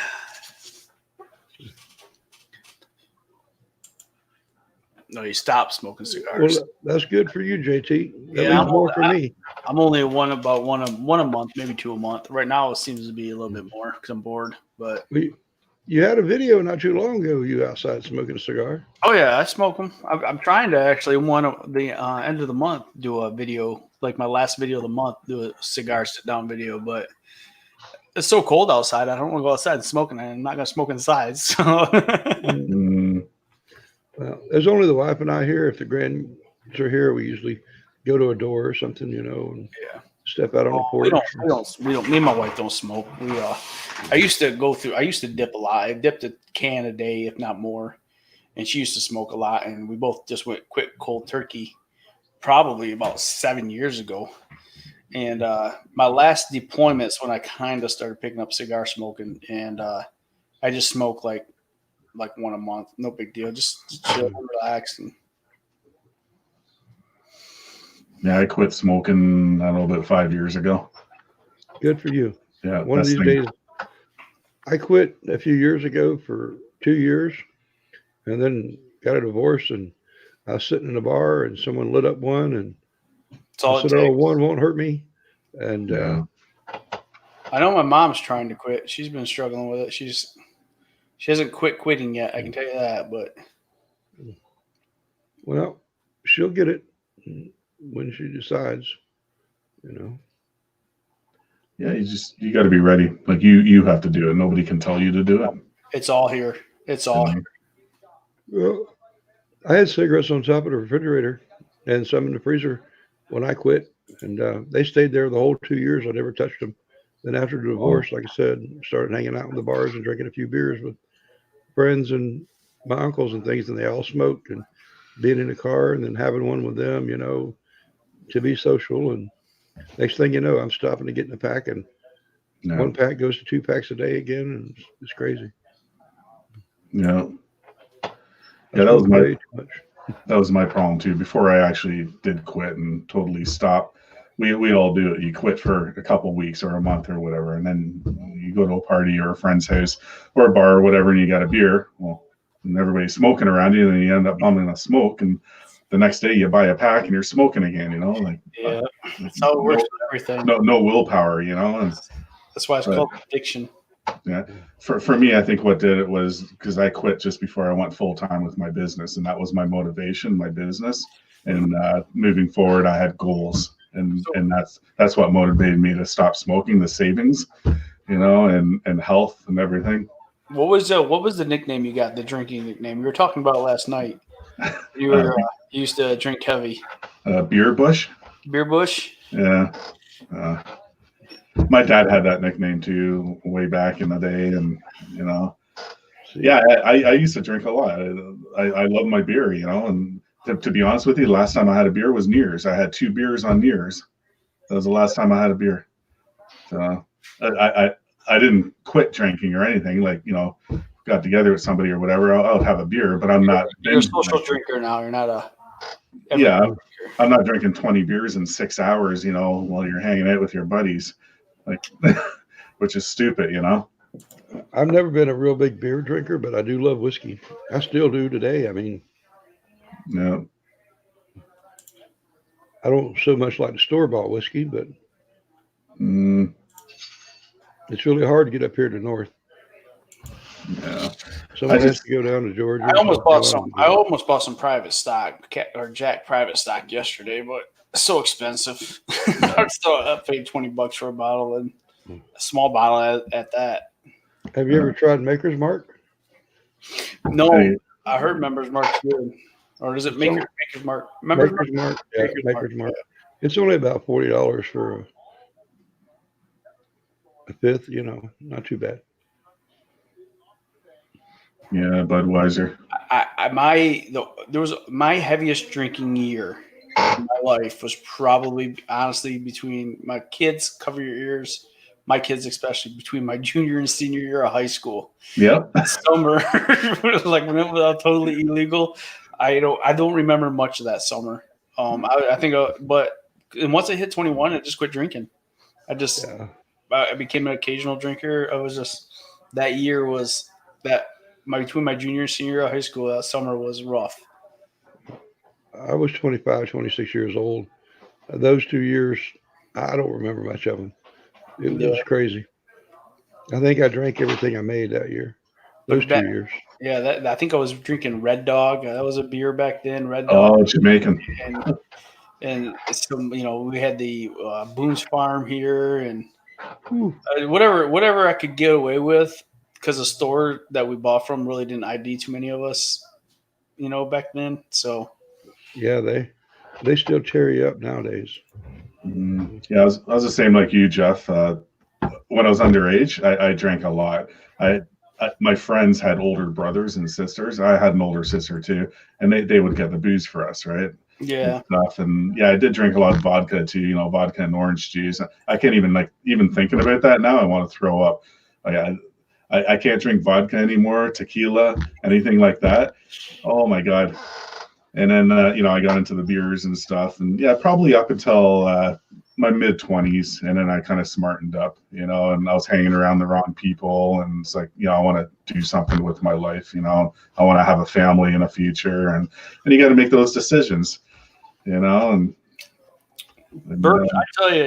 [SPEAKER 1] No, he stopped smoking cigars.
[SPEAKER 2] Well, that's good for you, JT. That
[SPEAKER 1] Yeah,
[SPEAKER 2] leaves more for me.
[SPEAKER 1] I'm only one a month, maybe 2 a month. Right now, it seems to be a little bit more because I'm bored. But
[SPEAKER 2] You had a video not too long ago. You outside smoking a cigar.
[SPEAKER 1] oh yeah, I smoke them. I'm trying to actually one of the end of the month do a video, like my last video of the month, do a cigar sit down video. But it's so cold outside. I don't want to go outside and smoke, and I'm not gonna smoke inside. So
[SPEAKER 3] Mm,
[SPEAKER 2] Well, there's only the wife and I here. If the grands are here, we usually go to a door or something, and
[SPEAKER 1] yeah.
[SPEAKER 2] step out on the
[SPEAKER 1] We
[SPEAKER 2] porch.
[SPEAKER 1] don't. Me and my wife don't smoke. I used to dip a lot. I dipped a can a day, if not more. And she used to smoke a lot. And we both just quit cold turkey probably about 7 years ago. And my last deployment's when I kind of started picking up cigar smoking. And I just smoke like one a month. No big deal. Just chill and relax. And
[SPEAKER 3] yeah, I quit smoking, I don't know, about 5 years ago.
[SPEAKER 2] Good for you.
[SPEAKER 3] Yeah.
[SPEAKER 2] One of
[SPEAKER 3] best
[SPEAKER 2] these
[SPEAKER 3] thing.
[SPEAKER 2] days. I quit a few years ago for 2 years, and then got a divorce. And I was sitting in a bar, and someone lit up one, and
[SPEAKER 1] it's all
[SPEAKER 2] I
[SPEAKER 1] it
[SPEAKER 2] said, "Oh,
[SPEAKER 1] takes.
[SPEAKER 2] one won't hurt me." And
[SPEAKER 3] Yeah.
[SPEAKER 1] I know my mom's trying to quit. She's been struggling with it. She hasn't quitting yet. I can tell you that. But
[SPEAKER 2] well, she'll get it when she decides.
[SPEAKER 3] Yeah, you got to be ready. Like you have to do it. Nobody can tell you to do it.
[SPEAKER 1] it's all here. It's all here.
[SPEAKER 2] Well, I had cigarettes on top of the refrigerator and some in the freezer when I quit, and they stayed there the whole 2 years. I never touched them. Then after the divorce, like I said, started hanging out in the bars and drinking a few beers with friends and my uncles and things, and they all smoked, and being in the car and then having one with them, to be social. And next thing you know, I'm stopping to get in a pack, and
[SPEAKER 3] Yeah.
[SPEAKER 2] one pack goes to 2 packs a day again, and it's crazy.
[SPEAKER 3] Yeah.
[SPEAKER 2] I
[SPEAKER 3] Yeah,
[SPEAKER 2] smoke way too much.
[SPEAKER 3] that was my problem too. Before I actually did quit and totally stop, we all do it. You quit for a couple weeks or a month or whatever, and then you go to a party or a friend's house or a bar or whatever, and you got a beer. Well, and everybody's smoking around you, and then you end up bumming a smoke, and the next day you buy a pack and you're smoking again. Like
[SPEAKER 1] Yeah, that's how it works with everything.
[SPEAKER 3] no willpower. And
[SPEAKER 1] That's why it's called addiction.
[SPEAKER 3] yeah, for me, I think what did it was because I quit just before I went full time with my business, and that was my motivation, my business. And moving forward, I had goals, and that's what motivated me to stop smoking. The savings, and health and everything.
[SPEAKER 1] What was the nickname you got? The drinking nickname you were talking about last night. You used to drink heavy.
[SPEAKER 3] Beer Bush.
[SPEAKER 1] Beer Bush.
[SPEAKER 3] Yeah. My dad had that nickname too, way back in the day, and yeah, I used to drink a lot. I love my beer, and to be honest with you, the last time I had a beer was New Year's. I had 2 beers on New Year's. That was the last time I had a beer. So I didn't quit drinking or anything. Like, got together with somebody or whatever, I'll have a beer, but I'm not.
[SPEAKER 1] You're a social drinker now. You're not a.
[SPEAKER 3] Yeah, I'm not drinking 20 beers in 6 hours, while you're hanging out with your buddies, like, which is stupid,
[SPEAKER 2] I've never been a real big beer drinker, but I do love whiskey. I still do today. I mean,
[SPEAKER 3] Yeah.
[SPEAKER 2] I don't so much like the store-bought whiskey, but it's really hard to get up here to north.
[SPEAKER 3] Yeah.
[SPEAKER 2] Someone has to go down to Georgia.
[SPEAKER 1] I almost bought some private stock or Jack private stock yesterday, but it's so expensive. I paid $20 for a bottle, and a small bottle at that.
[SPEAKER 2] Have you ever tried Maker's Mark?
[SPEAKER 1] No, I heard Members Mark's good. Or is it Maker's Mark?
[SPEAKER 2] Maker's Mark. Yeah, Maker's Mark. It's only about $40 for a fifth. Not too bad.
[SPEAKER 3] Yeah, Budweiser.
[SPEAKER 1] My heaviest drinking year in my life was probably, honestly, between my kids, cover your ears, my kids, especially between my junior and senior year of high school.
[SPEAKER 3] Yep.
[SPEAKER 1] Summer, like when it was totally illegal, I don't remember much of that summer. I think, but and once I hit 21, I just quit drinking.
[SPEAKER 2] Yeah.
[SPEAKER 1] I became an occasional drinker. I was just that year was that between my junior and senior year of high school. That summer was rough.
[SPEAKER 2] I was 25, 26 years old. Those 2 years, I don't remember much of them. It was crazy. I think I drank everything I made that year. Those 2 years.
[SPEAKER 1] Yeah, I think I was drinking Red Dog. That was a beer back then. Red Dog.
[SPEAKER 3] Oh, Jamaican.
[SPEAKER 1] And some, we had the Boone's Farm here, and
[SPEAKER 2] Whew.
[SPEAKER 1] whatever I could get away with, because the store that we bought from really didn't ID too many of us, back then. So
[SPEAKER 2] Yeah, they still tear you up nowadays.
[SPEAKER 3] Yeah, I was the same like you, Jeff. When I was underage, I drank a lot. My friends had older brothers and sisters. I had an older sister too, and they would get the booze for us, right?
[SPEAKER 1] yeah,
[SPEAKER 3] And yeah, I did drink a lot of vodka too. Vodka and orange juice. I can't even thinking about that now. I want to throw up. I can't drink vodka anymore, tequila, anything like that. Oh my God. And then, I got into the beers and stuff, and yeah, probably up until my mid 20s. And then I kind of smartened up, and I was hanging around the wrong people. And it's like, I want to do something with my life. I want to have a family and a future, and you got to make those decisions, and
[SPEAKER 1] Bert, I tell you,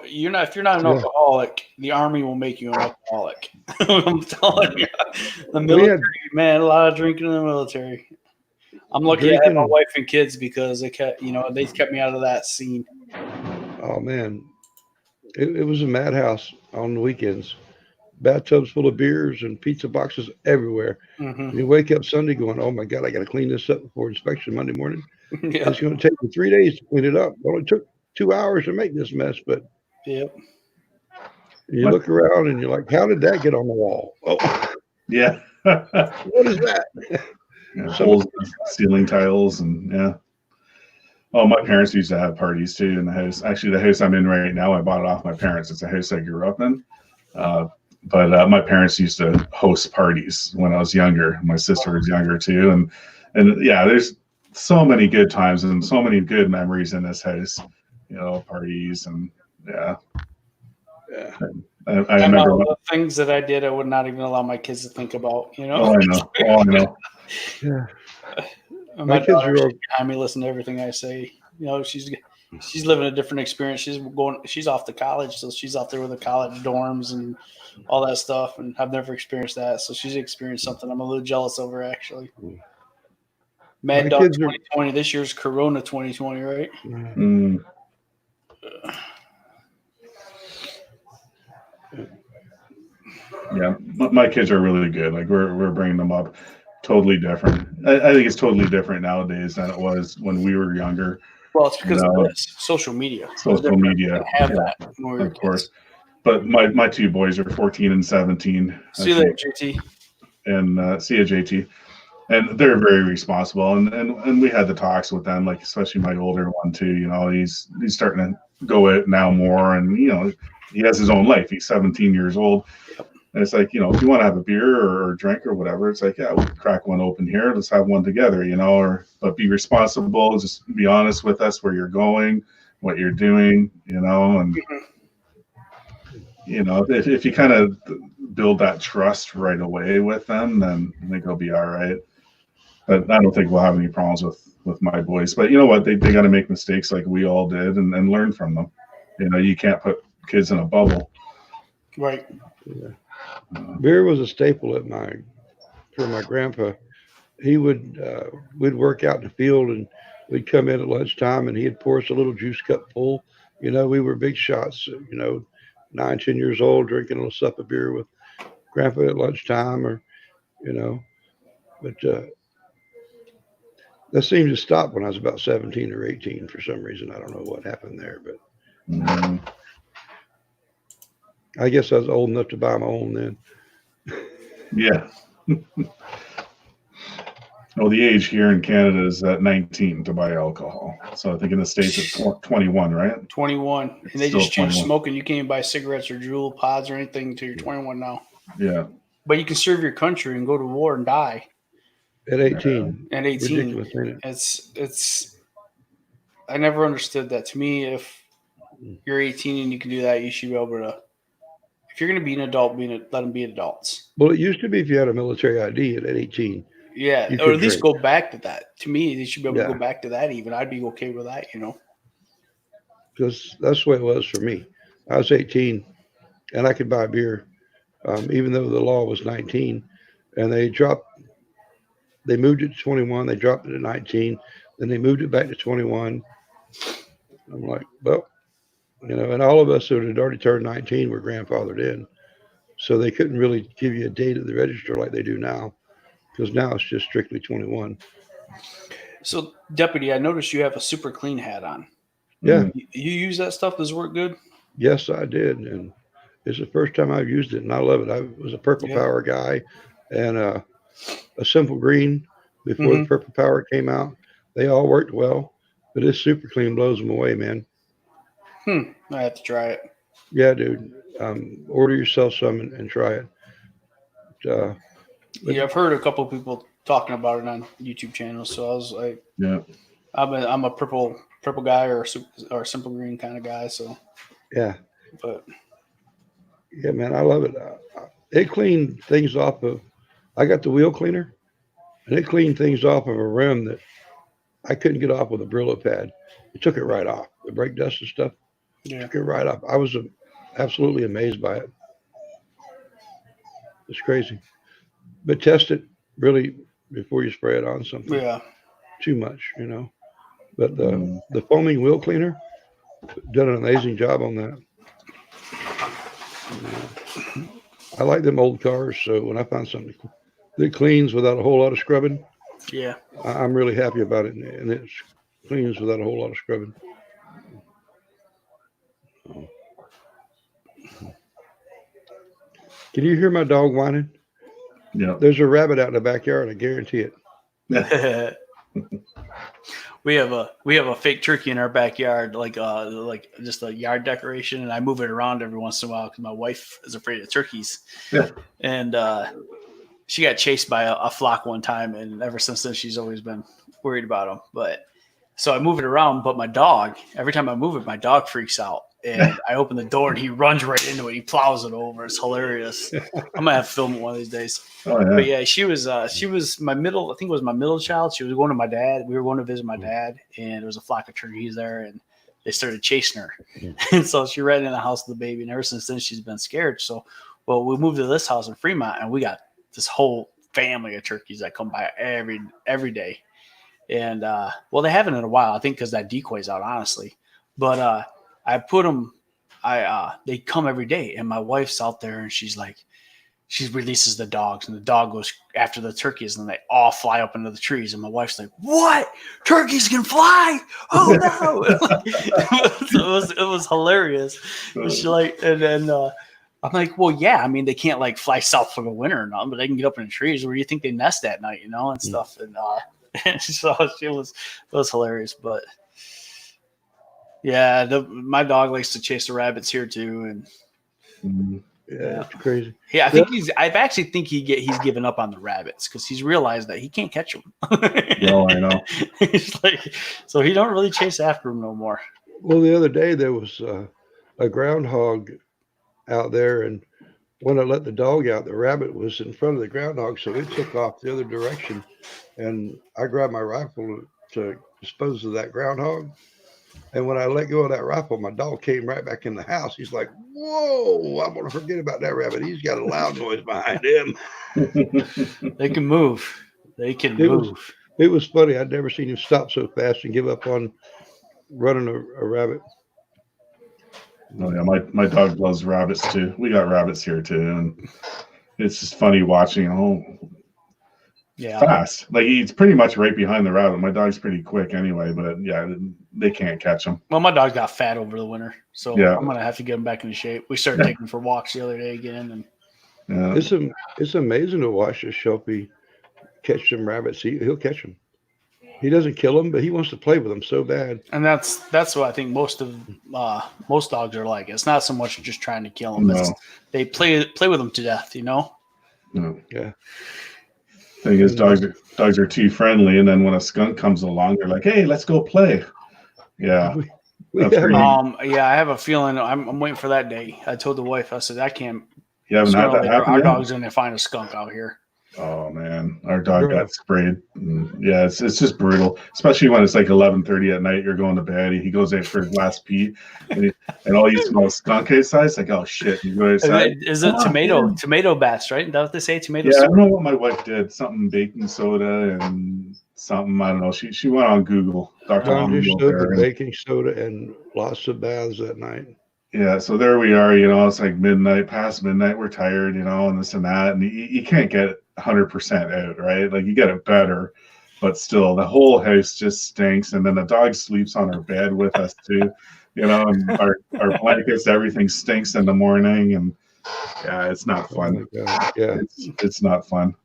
[SPEAKER 1] if you're not an alcoholic, the Army will make you an alcoholic. I'm telling you, the military, man, a lot of drinking in the military. I'm lucky I had my wife and kids because they kept me out of that scene.
[SPEAKER 2] Oh man, it was a madhouse on the weekends. Bathtubs full of beers and pizza boxes everywhere.
[SPEAKER 1] Mm-hmm.
[SPEAKER 2] You wake up Sunday going, "Oh my God, I got to clean this up before inspection Monday morning."
[SPEAKER 1] Yeah.
[SPEAKER 2] It's going to take me 3 days to clean it up. It only took 2 hours to make this mess, but
[SPEAKER 1] yep.
[SPEAKER 2] You look around and you're like, "How did that get on the wall?" Oh,
[SPEAKER 3] yeah.
[SPEAKER 2] What is that?
[SPEAKER 3] Holes, ceiling tiles, and yeah. Oh, my parents used to have parties too in the house. Actually, the house I'm in right now, I bought it off my parents. It's a house I grew up in. But my parents used to host parties when I was younger. My sister was younger too, and yeah, there's so many good times and so many good memories in this house. Parties and yeah. I remember
[SPEAKER 1] the things that I did. I would not even allow my kids to think about.
[SPEAKER 3] Oh, I know.
[SPEAKER 2] Yeah.
[SPEAKER 1] My daughter, she's behind me, listen to everything I say. She's living a different experience. She's off to college, so she's out there with the college dorms and all that stuff. And I've never experienced that, so she's experienced something I'm a little jealous over, actually. Mad Dog 2020. This year's Corona 2020, right?
[SPEAKER 3] Mm. Yeah, my kids are really good. Like we're bringing them up totally different. I think it's totally different nowadays than it was when we were younger.
[SPEAKER 1] Well, it's because of this social media.
[SPEAKER 3] Social media,
[SPEAKER 1] that
[SPEAKER 3] of course. But my two boys are 14 and 17.
[SPEAKER 1] See you later, JT.
[SPEAKER 3] And see you, JT. And they're very responsible. And we had the talks with them, like especially my older one too. He's starting to go out now more, and he has his own life. He's 17 years old. And it's like, if you want to have a beer or a drink or whatever, it's like, yeah, we'll crack one open here. Let's have one together, but be responsible. Just be honest with us where you're going, what you're doing, and, if you kind of build that trust right away with them, then I think it'll be all right. But I don't think we'll have any problems with my boys. But you know what? They got to make mistakes like we all did and learn from them. You can't put kids in a bubble.
[SPEAKER 1] Right.
[SPEAKER 2] Yeah. Beer was a staple for my grandpa. He would we'd work out in the field and we'd come in at lunchtime and he'd pour us a little juice cup full. We were big shots, 9, 10 years old, drinking a little sup of beer with grandpa at lunchtime but that seemed to stop when I was about 17 or 18 for some reason. I don't know what happened there, but I guess I was old enough to buy my own then.
[SPEAKER 3] Yeah. Well, the age here in Canada is at 19 to buy alcohol. So I think in the States it's 21, right?
[SPEAKER 1] 21, and
[SPEAKER 3] It's
[SPEAKER 1] they
[SPEAKER 3] still
[SPEAKER 1] just changed
[SPEAKER 3] 21.
[SPEAKER 1] smoking. You can't even buy cigarettes or Juul pods or anything until you're 21 now.
[SPEAKER 3] Yeah.
[SPEAKER 1] But you can serve your country and go to war and die
[SPEAKER 2] At 18.
[SPEAKER 1] at 18.
[SPEAKER 2] Ridiculous, ain't it?
[SPEAKER 1] It's. I never understood that. To me, if you're 18 and you can do that, you should be able to. If you're going to be an adult, let them be adults.
[SPEAKER 2] Well, it used to be if you had a military ID at 18.
[SPEAKER 1] Yeah,
[SPEAKER 2] You
[SPEAKER 1] or
[SPEAKER 2] could
[SPEAKER 1] at least
[SPEAKER 2] drink.
[SPEAKER 1] go back to that. To me, they should be able to
[SPEAKER 2] Yeah.
[SPEAKER 1] go back to that. Even I'd be okay with that.
[SPEAKER 2] Because that's the way it was for me. I was 18 and I could buy beer, even though the law was 19. And they moved it to 21. They dropped it to 19. Then they moved it back to 21. I'm like, well, and all of us who had already turned 19 were grandfathered in. So they couldn't really give you a date at the register like they do now, because now it's just strictly 21.
[SPEAKER 1] So, Deputy, I noticed you have a super clean hat on.
[SPEAKER 2] Yeah.
[SPEAKER 1] You use that stuff? Does it work good?
[SPEAKER 2] Yes, I did. And it's the first time I've used it, and I love it. I was a Purple
[SPEAKER 1] Yeah.
[SPEAKER 2] Power guy and a Simple Green before the Purple Power came out. They all worked well, but this Super Clean blows them away, man.
[SPEAKER 1] I have to try it.
[SPEAKER 2] Yeah, dude. Order yourself some and try it.
[SPEAKER 1] Yeah, I've heard a couple of people talking about it on YouTube channels. So I was like,
[SPEAKER 3] Yeah.
[SPEAKER 1] I'm a purple guy or simple green kind of guy. So
[SPEAKER 2] Yeah.
[SPEAKER 1] but
[SPEAKER 2] Yeah, man, I love it. It cleaned things off of. I got the wheel cleaner, and it cleaned things off of a rim that I couldn't get off with a Brillo pad. It took it right off. The brake dust and stuff took it right off. I was absolutely amazed by it. It's crazy. But test it really before you spray it on something.
[SPEAKER 1] Yeah.
[SPEAKER 2] Too much, But the foaming wheel cleaner done an amazing job on that. I like them old cars, so when I find something that cleans without a whole lot of scrubbing,
[SPEAKER 1] Yeah.
[SPEAKER 2] I'm really happy about it, and it cleans without a whole lot of scrubbing. Can you hear my dog whining?
[SPEAKER 3] Yeah.
[SPEAKER 2] There's a rabbit out in the backyard. I guarantee it.
[SPEAKER 1] We have a fake turkey in our backyard, like just a yard decoration, and I move it around every once in a while because my wife is afraid of turkeys.
[SPEAKER 3] Yeah.
[SPEAKER 1] And she got chased by a flock one time, and ever since then she's always been worried about them. But so I move it around, but my dog, every time I move it, my dog freaks out. And I open the door and he runs right into it. He plows it over. It's hilarious. I'm gonna have to film it one of these days.
[SPEAKER 3] Oh, yeah.
[SPEAKER 1] But yeah, she was my middle. I think it was my middle child. She was going to my dad. We were going to visit my dad, and there was a flock of turkeys there, and they started chasing her. And so she ran in the house with the baby, and ever since then she's been scared. So, well, we moved to this house in Fremont, and we got this whole family of turkeys that come by every day. And well, they haven't in a while. I think because that decoy's out, honestly. But I put them. They come every day, and my wife's out there, and she releases the dogs, and the dog goes after the turkeys, and they all fly up into the trees. And my wife's like, "What? Turkeys can fly? Oh no!" it was hilarious. And then I'm like, "Well, yeah. I mean, they can't like fly south for the winter or nothing, but they can get up in the trees. Where do you think they nest at night? And stuff." And so it was hilarious, but. Yeah, my dog likes to chase the rabbits here too, and
[SPEAKER 2] Yeah, it's crazy.
[SPEAKER 1] yeah, I actually think he's given up on the rabbits because he's realized that he can't catch them.
[SPEAKER 3] No, I know.
[SPEAKER 1] He's like, so he don't really chase after them no more.
[SPEAKER 2] Well, the other day there was a groundhog out there, and when I let the dog out, the rabbit was in front of the groundhog, so it took off the other direction, and I grabbed my rifle to dispose of that groundhog. And when I let go of that rifle, my dog came right back in the house. He's like, "Whoa, I'm going to forget about that rabbit. He's got a loud noise behind him."
[SPEAKER 1] They can move. They can move.
[SPEAKER 2] It was funny. I'd never seen him stop so fast and give up on running a rabbit.
[SPEAKER 3] Oh, yeah, my dog loves rabbits too. We got rabbits here too, and it's just funny watching. Fast. Like he's pretty much right behind the rabbit. My dog's pretty quick anyway, but yeah, they can't catch him.
[SPEAKER 1] Well, my dog got fat over the winter, so
[SPEAKER 3] Yeah.
[SPEAKER 1] I'm gonna have to get him back into shape. We started taking him for walks the other day again, and
[SPEAKER 3] Yeah.
[SPEAKER 2] It's amazing to watch this Shelby catch some rabbits, he'll catch them. He doesn't kill them, but he wants to play with them so bad.
[SPEAKER 1] And that's what I think most dogs are like. It's not so much just trying to kill them. It's
[SPEAKER 3] No.
[SPEAKER 1] they play with them to death, you know?
[SPEAKER 3] No.
[SPEAKER 2] Yeah.
[SPEAKER 3] Thing is, dogs are too friendly, and then when a skunk comes along, they're like, "Hey, let's go play." Yeah,
[SPEAKER 2] We
[SPEAKER 3] That's
[SPEAKER 2] have-
[SPEAKER 3] pretty-
[SPEAKER 1] Yeah, I have a feeling I'm waiting for that day. I told the wife, I said, I can't.
[SPEAKER 3] you haven't had
[SPEAKER 1] Sooner or
[SPEAKER 3] that
[SPEAKER 1] later,
[SPEAKER 3] happen
[SPEAKER 1] our
[SPEAKER 3] yet?
[SPEAKER 1] dog's going to find a skunk out here.
[SPEAKER 3] Oh man, our dog
[SPEAKER 2] Bro.
[SPEAKER 3] got sprayed. Yeah, it's just brutal, especially when it's like 11:30 at night. You're going to bed. He goes out for his last pee, and all you smell is skunk outside. It's like, oh shit! You go outside.
[SPEAKER 1] Is it
[SPEAKER 3] Come on,
[SPEAKER 1] tomato bats, right? Is that what they say? Tomato
[SPEAKER 3] Yeah, I
[SPEAKER 1] soup?
[SPEAKER 3] don't know what my wife did. Something baking soda and something. I don't know. She went on Google. Dr.
[SPEAKER 2] Tom dish
[SPEAKER 3] Google
[SPEAKER 2] soap
[SPEAKER 3] there,
[SPEAKER 2] and
[SPEAKER 3] and-
[SPEAKER 2] baking soda and lots of baths that night.
[SPEAKER 3] Yeah, so there we are. It's like midnight, past midnight. We're tired, and this and that, and you can't get 100% out, right? Like you get it better, but still, the whole house just stinks. And then the dog sleeps on our bed with us too, and our blankets, everything stinks in the morning, and yeah, it's not
[SPEAKER 2] Oh
[SPEAKER 3] fun.
[SPEAKER 2] my God. Yeah.
[SPEAKER 3] It's not fun.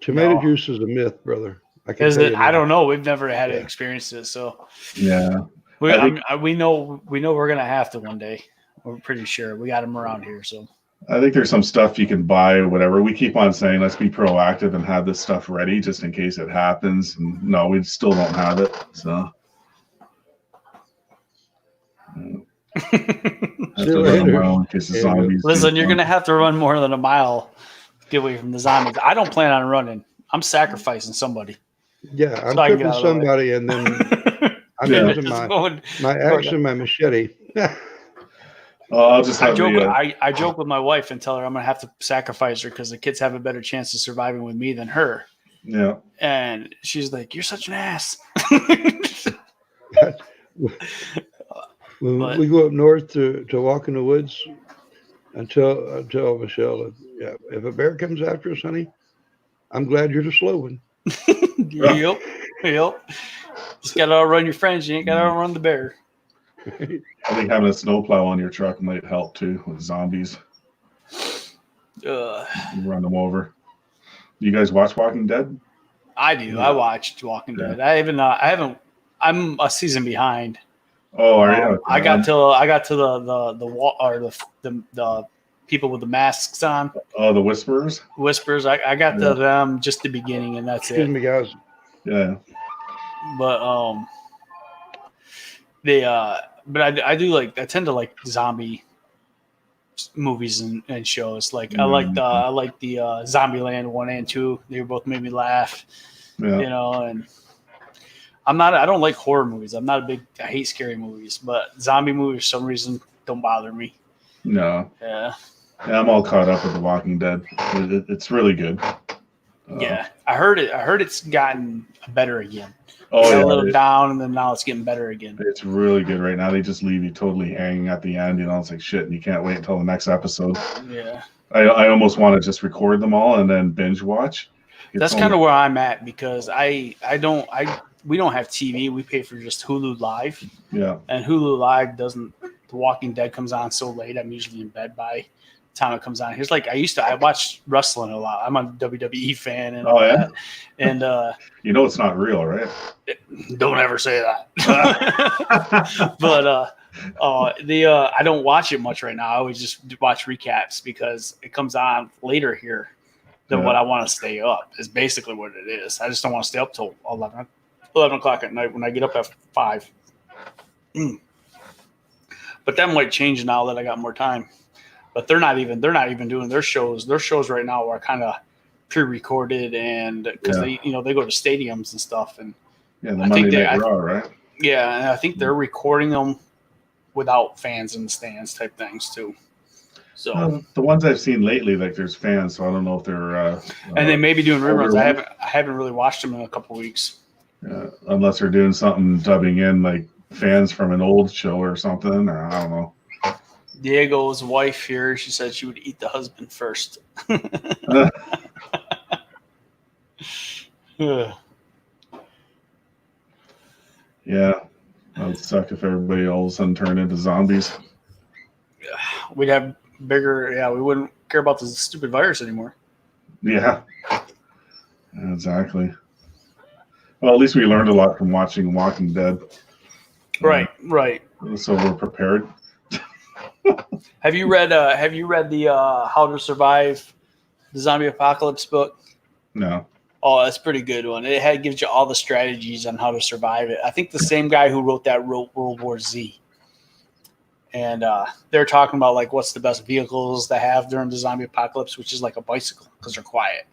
[SPEAKER 2] Tomato
[SPEAKER 1] No.
[SPEAKER 2] juice is a myth, brother. I can
[SPEAKER 1] Is
[SPEAKER 2] tell
[SPEAKER 1] it?
[SPEAKER 2] you
[SPEAKER 1] I
[SPEAKER 2] that.
[SPEAKER 1] don't know. We've never had
[SPEAKER 2] Yeah.
[SPEAKER 1] experienced it, so
[SPEAKER 3] Yeah,
[SPEAKER 1] we
[SPEAKER 3] I think-
[SPEAKER 1] we know we're gonna have to one day. We're pretty sure we got them around here. So
[SPEAKER 3] I think there's some stuff you can buy or whatever. We keep on saying let's be proactive and have this stuff ready just in case it happens. And no, we still don't have it. So have
[SPEAKER 2] See
[SPEAKER 3] to
[SPEAKER 2] you
[SPEAKER 3] run
[SPEAKER 2] later.
[SPEAKER 3] around in case the
[SPEAKER 2] Yeah,
[SPEAKER 3] zombies.
[SPEAKER 1] listen,
[SPEAKER 3] do
[SPEAKER 1] you're
[SPEAKER 3] come.
[SPEAKER 1] gonna have to run more than a mile to get away from the zombies. I don't plan on running. I'm sacrificing somebody.
[SPEAKER 2] Yeah, I'm
[SPEAKER 1] So I can
[SPEAKER 2] tripping
[SPEAKER 1] get out of the way.
[SPEAKER 2] somebody, and then I'm
[SPEAKER 3] Yeah.
[SPEAKER 2] using
[SPEAKER 1] Just
[SPEAKER 2] my
[SPEAKER 1] going-
[SPEAKER 2] axe and my machete.
[SPEAKER 3] Oh, I'll just
[SPEAKER 1] I
[SPEAKER 3] have
[SPEAKER 1] joke.
[SPEAKER 3] the,
[SPEAKER 1] I joke with my wife and tell her I'm gonna have to sacrifice her because the kids have a better chance of surviving with me than her.
[SPEAKER 3] yeah.
[SPEAKER 1] And she's like, "You're such an ass."
[SPEAKER 2] When
[SPEAKER 1] But-
[SPEAKER 2] we go up north to walk in the woods, I tell Michelle, yeah, if a bear comes after us, honey, I'm glad you're the slow one.
[SPEAKER 1] Yep. Just gotta outrun your friends. You ain't gotta outrun the bear.
[SPEAKER 3] I think having a snowplow on your truck might help too with zombies. You run them over. You guys watch Walking Dead?
[SPEAKER 1] I do.
[SPEAKER 3] Yeah.
[SPEAKER 1] I watched Walking
[SPEAKER 3] Yeah.
[SPEAKER 1] Dead. I haven't. I'm a season behind.
[SPEAKER 3] Oh, are you?
[SPEAKER 1] I got to the wall or the people with the masks on,
[SPEAKER 3] Oh, the Whisperers.
[SPEAKER 1] whispers. I got
[SPEAKER 3] Yeah.
[SPEAKER 1] to them just the beginning, and that's
[SPEAKER 2] Excuse
[SPEAKER 1] it.
[SPEAKER 2] me, guys.
[SPEAKER 3] Yeah.
[SPEAKER 1] But I do like. I tend to like zombie movies and shows. Like I like the Zombieland 1 and 2. They both made me laugh.
[SPEAKER 3] Yeah.
[SPEAKER 1] And I don't like horror movies. I hate scary movies, but zombie movies for some reason don't bother me.
[SPEAKER 3] No.
[SPEAKER 1] Yeah.
[SPEAKER 3] Yeah, I'm all caught up with The Walking Dead. It's really good.
[SPEAKER 1] Yeah. I heard it's gotten better again.
[SPEAKER 3] Oh,
[SPEAKER 1] It got
[SPEAKER 3] yeah.
[SPEAKER 1] a little down and then now it's getting better again.
[SPEAKER 3] It's really good right now. They just leave you totally hanging at the end. It's like shit, and you can't wait until the next episode.
[SPEAKER 1] Yeah.
[SPEAKER 3] I almost want to just record them all and then binge watch.
[SPEAKER 1] That's kind of where I'm at because we don't have TV. We pay for just Hulu Live.
[SPEAKER 3] Yeah.
[SPEAKER 1] And Hulu Live doesn't. The Walking Dead comes on so late. I'm usually in bed by the time it comes on. Here's like I watch wrestling a lot. I'm a WWE fan and all
[SPEAKER 3] yeah?
[SPEAKER 1] that. And
[SPEAKER 3] It's not real, right?
[SPEAKER 1] don't ever say that. But I don't watch it much right now. I always just watch recaps because it comes on later here than what I want to stay up. Is basically what it is. I just don't want to stay up till 11 o'clock at night when I get up at 5. But that might change now that I got more time. But they're not even doing their shows. Their shows right now are kind of pre-recorded and because they go to stadiums and stuff and
[SPEAKER 3] Yeah, the
[SPEAKER 1] I think
[SPEAKER 3] Monday
[SPEAKER 1] they-
[SPEAKER 3] Night Raw, right?
[SPEAKER 1] yeah, and I think they're recording them without fans in the stands type things too. So
[SPEAKER 3] The ones I've seen lately, like there's fans, so I don't know if they're.
[SPEAKER 1] and they may be doing reruns.
[SPEAKER 3] older
[SPEAKER 1] I haven't really watched them in a couple weeks.
[SPEAKER 3] unless they're doing something dubbing in like fans from an old show or something, or I don't know.
[SPEAKER 1] Diego's wife here, she said she would eat the husband first.
[SPEAKER 3] Yeah, that would suck if everybody all of a sudden turned into zombies.
[SPEAKER 1] We'd have bigger. Yeah, we wouldn't care about the stupid virus anymore.
[SPEAKER 3] Yeah, Exactly. Well, at least we learned a lot from watching Walking Dead.
[SPEAKER 1] Right.
[SPEAKER 3] So we're prepared.
[SPEAKER 1] Have you read the How to Survive the Zombie Apocalypse book?
[SPEAKER 3] No.
[SPEAKER 1] Oh, that's a pretty good one. Gives you all the strategies on how to survive it. I think the same guy who wrote that wrote World War Z. And they're talking about like what's the best vehicles to have during the zombie apocalypse, which is like a bicycle because they're quiet.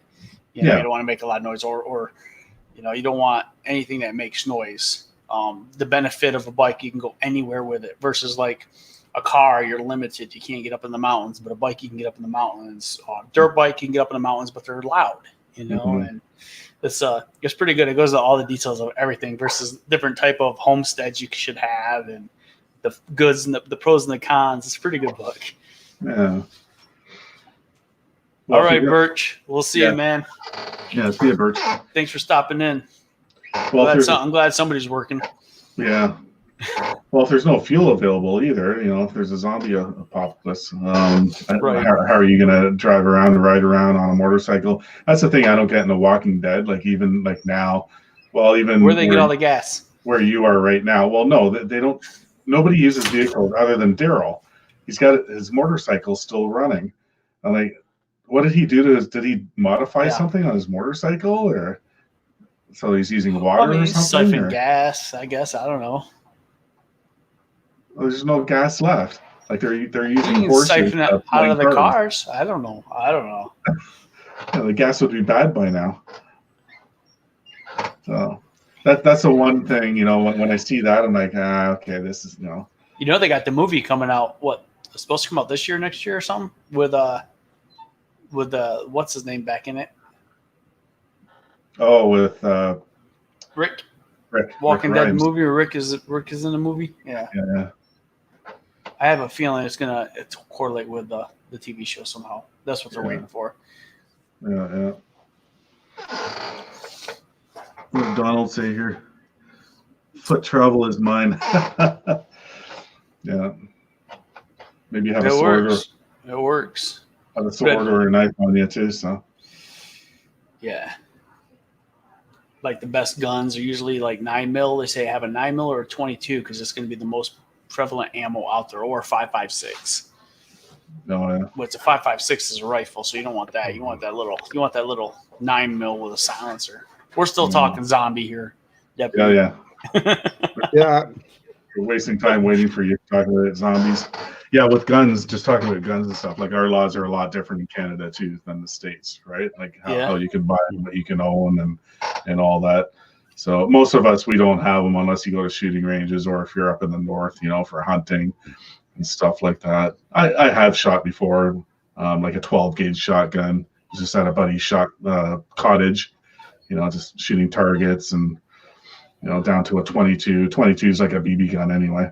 [SPEAKER 1] You know,
[SPEAKER 3] Yeah.
[SPEAKER 1] you don't want to make a lot of noise, or you know, you don't want anything that makes noise. The benefit of a bike, you can go anywhere with it, versus like a car, you're limited. You can't get up in the mountains, but a bike, you can get up in the mountains. Dirt bike, you can get up in the mountains, but they're loud. You know,
[SPEAKER 3] Mhm.
[SPEAKER 1] and it's pretty good. It goes to all the details of everything versus different type of homesteads you should have and the goods and the pros and the cons. It's a pretty good book.
[SPEAKER 3] Yeah.
[SPEAKER 1] All
[SPEAKER 3] if
[SPEAKER 1] right,
[SPEAKER 3] you-
[SPEAKER 1] Birch. We'll see
[SPEAKER 3] Yeah.
[SPEAKER 1] you, man.
[SPEAKER 3] Yeah, see you, Birch.
[SPEAKER 1] Thanks for stopping in.
[SPEAKER 3] Well, if there's,
[SPEAKER 1] I'm glad somebody's working.
[SPEAKER 3] yeah. Well, if there's no fuel available either, you know, if there's a zombie apocalypse,
[SPEAKER 1] Right.
[SPEAKER 3] how are you going to drive around and ride around on a motorcycle? That's the thing I don't get in The Walking Dead. Like even like now, well, even
[SPEAKER 1] Where they get all the gas?
[SPEAKER 3] where you are right now. Well, no, they don't. Nobody uses vehicles other than Daryl. He's got his motorcycle still running. And like, what did he do to his? Did he modify
[SPEAKER 1] Yeah.
[SPEAKER 3] something on his motorcycle, or so he's using water or something?
[SPEAKER 1] Siphon
[SPEAKER 3] Or,
[SPEAKER 1] gas, I guess. I don't know.
[SPEAKER 3] well, there's no gas left. Like they're
[SPEAKER 1] You
[SPEAKER 3] using
[SPEAKER 1] can
[SPEAKER 3] horses
[SPEAKER 1] siphon it
[SPEAKER 3] to
[SPEAKER 1] out
[SPEAKER 3] play
[SPEAKER 1] of the
[SPEAKER 3] cars.
[SPEAKER 1] cars. I don't know.
[SPEAKER 3] Yeah, the gas would be bad by now. So that's the one thing, you know, when I see that, I'm like, okay, this is, you know.
[SPEAKER 1] You know, they got the movie coming out. What, it's supposed to come out this year, next year, or something? With what's his name back in it?
[SPEAKER 3] Oh, with
[SPEAKER 1] Rick.
[SPEAKER 3] Rick
[SPEAKER 1] Walking Dead
[SPEAKER 3] Grimes.
[SPEAKER 1] movie. Or Rick is in the movie. Yeah.
[SPEAKER 3] Yeah,
[SPEAKER 1] I have a feeling it's correlate with the TV show somehow. That's what they're
[SPEAKER 3] Yeah.
[SPEAKER 1] waiting for.
[SPEAKER 3] yeah. What did Donald say here? Foot travel is mine. Yeah. Maybe have a
[SPEAKER 1] It
[SPEAKER 3] sword
[SPEAKER 1] works. It works.
[SPEAKER 3] or a knife on you too. So
[SPEAKER 1] Yeah. Like the best guns are usually like 9mm. They say have a 9mm or a 22 because it's going to be the most prevalent ammo out there, or a 5.56.
[SPEAKER 3] no,
[SPEAKER 1] What's a 5.56 is a rifle, so you don't want that. You want that little 9mm with a silencer. We're still talking zombie here.
[SPEAKER 3] yeah.
[SPEAKER 2] Yeah,
[SPEAKER 3] We're wasting time waiting for you to talk about zombies. Yeah, with guns, just talking about guns and stuff, like our laws are a lot different in Canada too than the States, right? Like how you can buy them, what you can own and all that. So most of us, we don't have them unless you go to shooting ranges or if you're up in the north, you know, for hunting and stuff like that. I have shot before, like a 12 gauge shotgun, just at a buddy's cottage, you know, just shooting targets and, you know, down to a 22. 22 is like a BB gun anyway.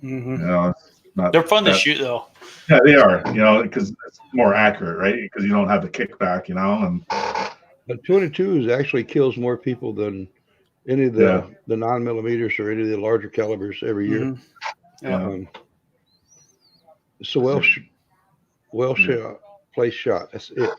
[SPEAKER 1] Mm-hmm.
[SPEAKER 3] You know, not
[SPEAKER 1] They're fun to
[SPEAKER 3] that-
[SPEAKER 1] shoot though.
[SPEAKER 3] Yeah, they are, you know, because it's more accurate, right? Because you don't have the kickback, you know, and
[SPEAKER 2] but 22s actually kills more people than any of the 9mm or any of the larger calibers every year.
[SPEAKER 1] Mhm. Yeah.
[SPEAKER 2] It's a well shot, place shot. That's it.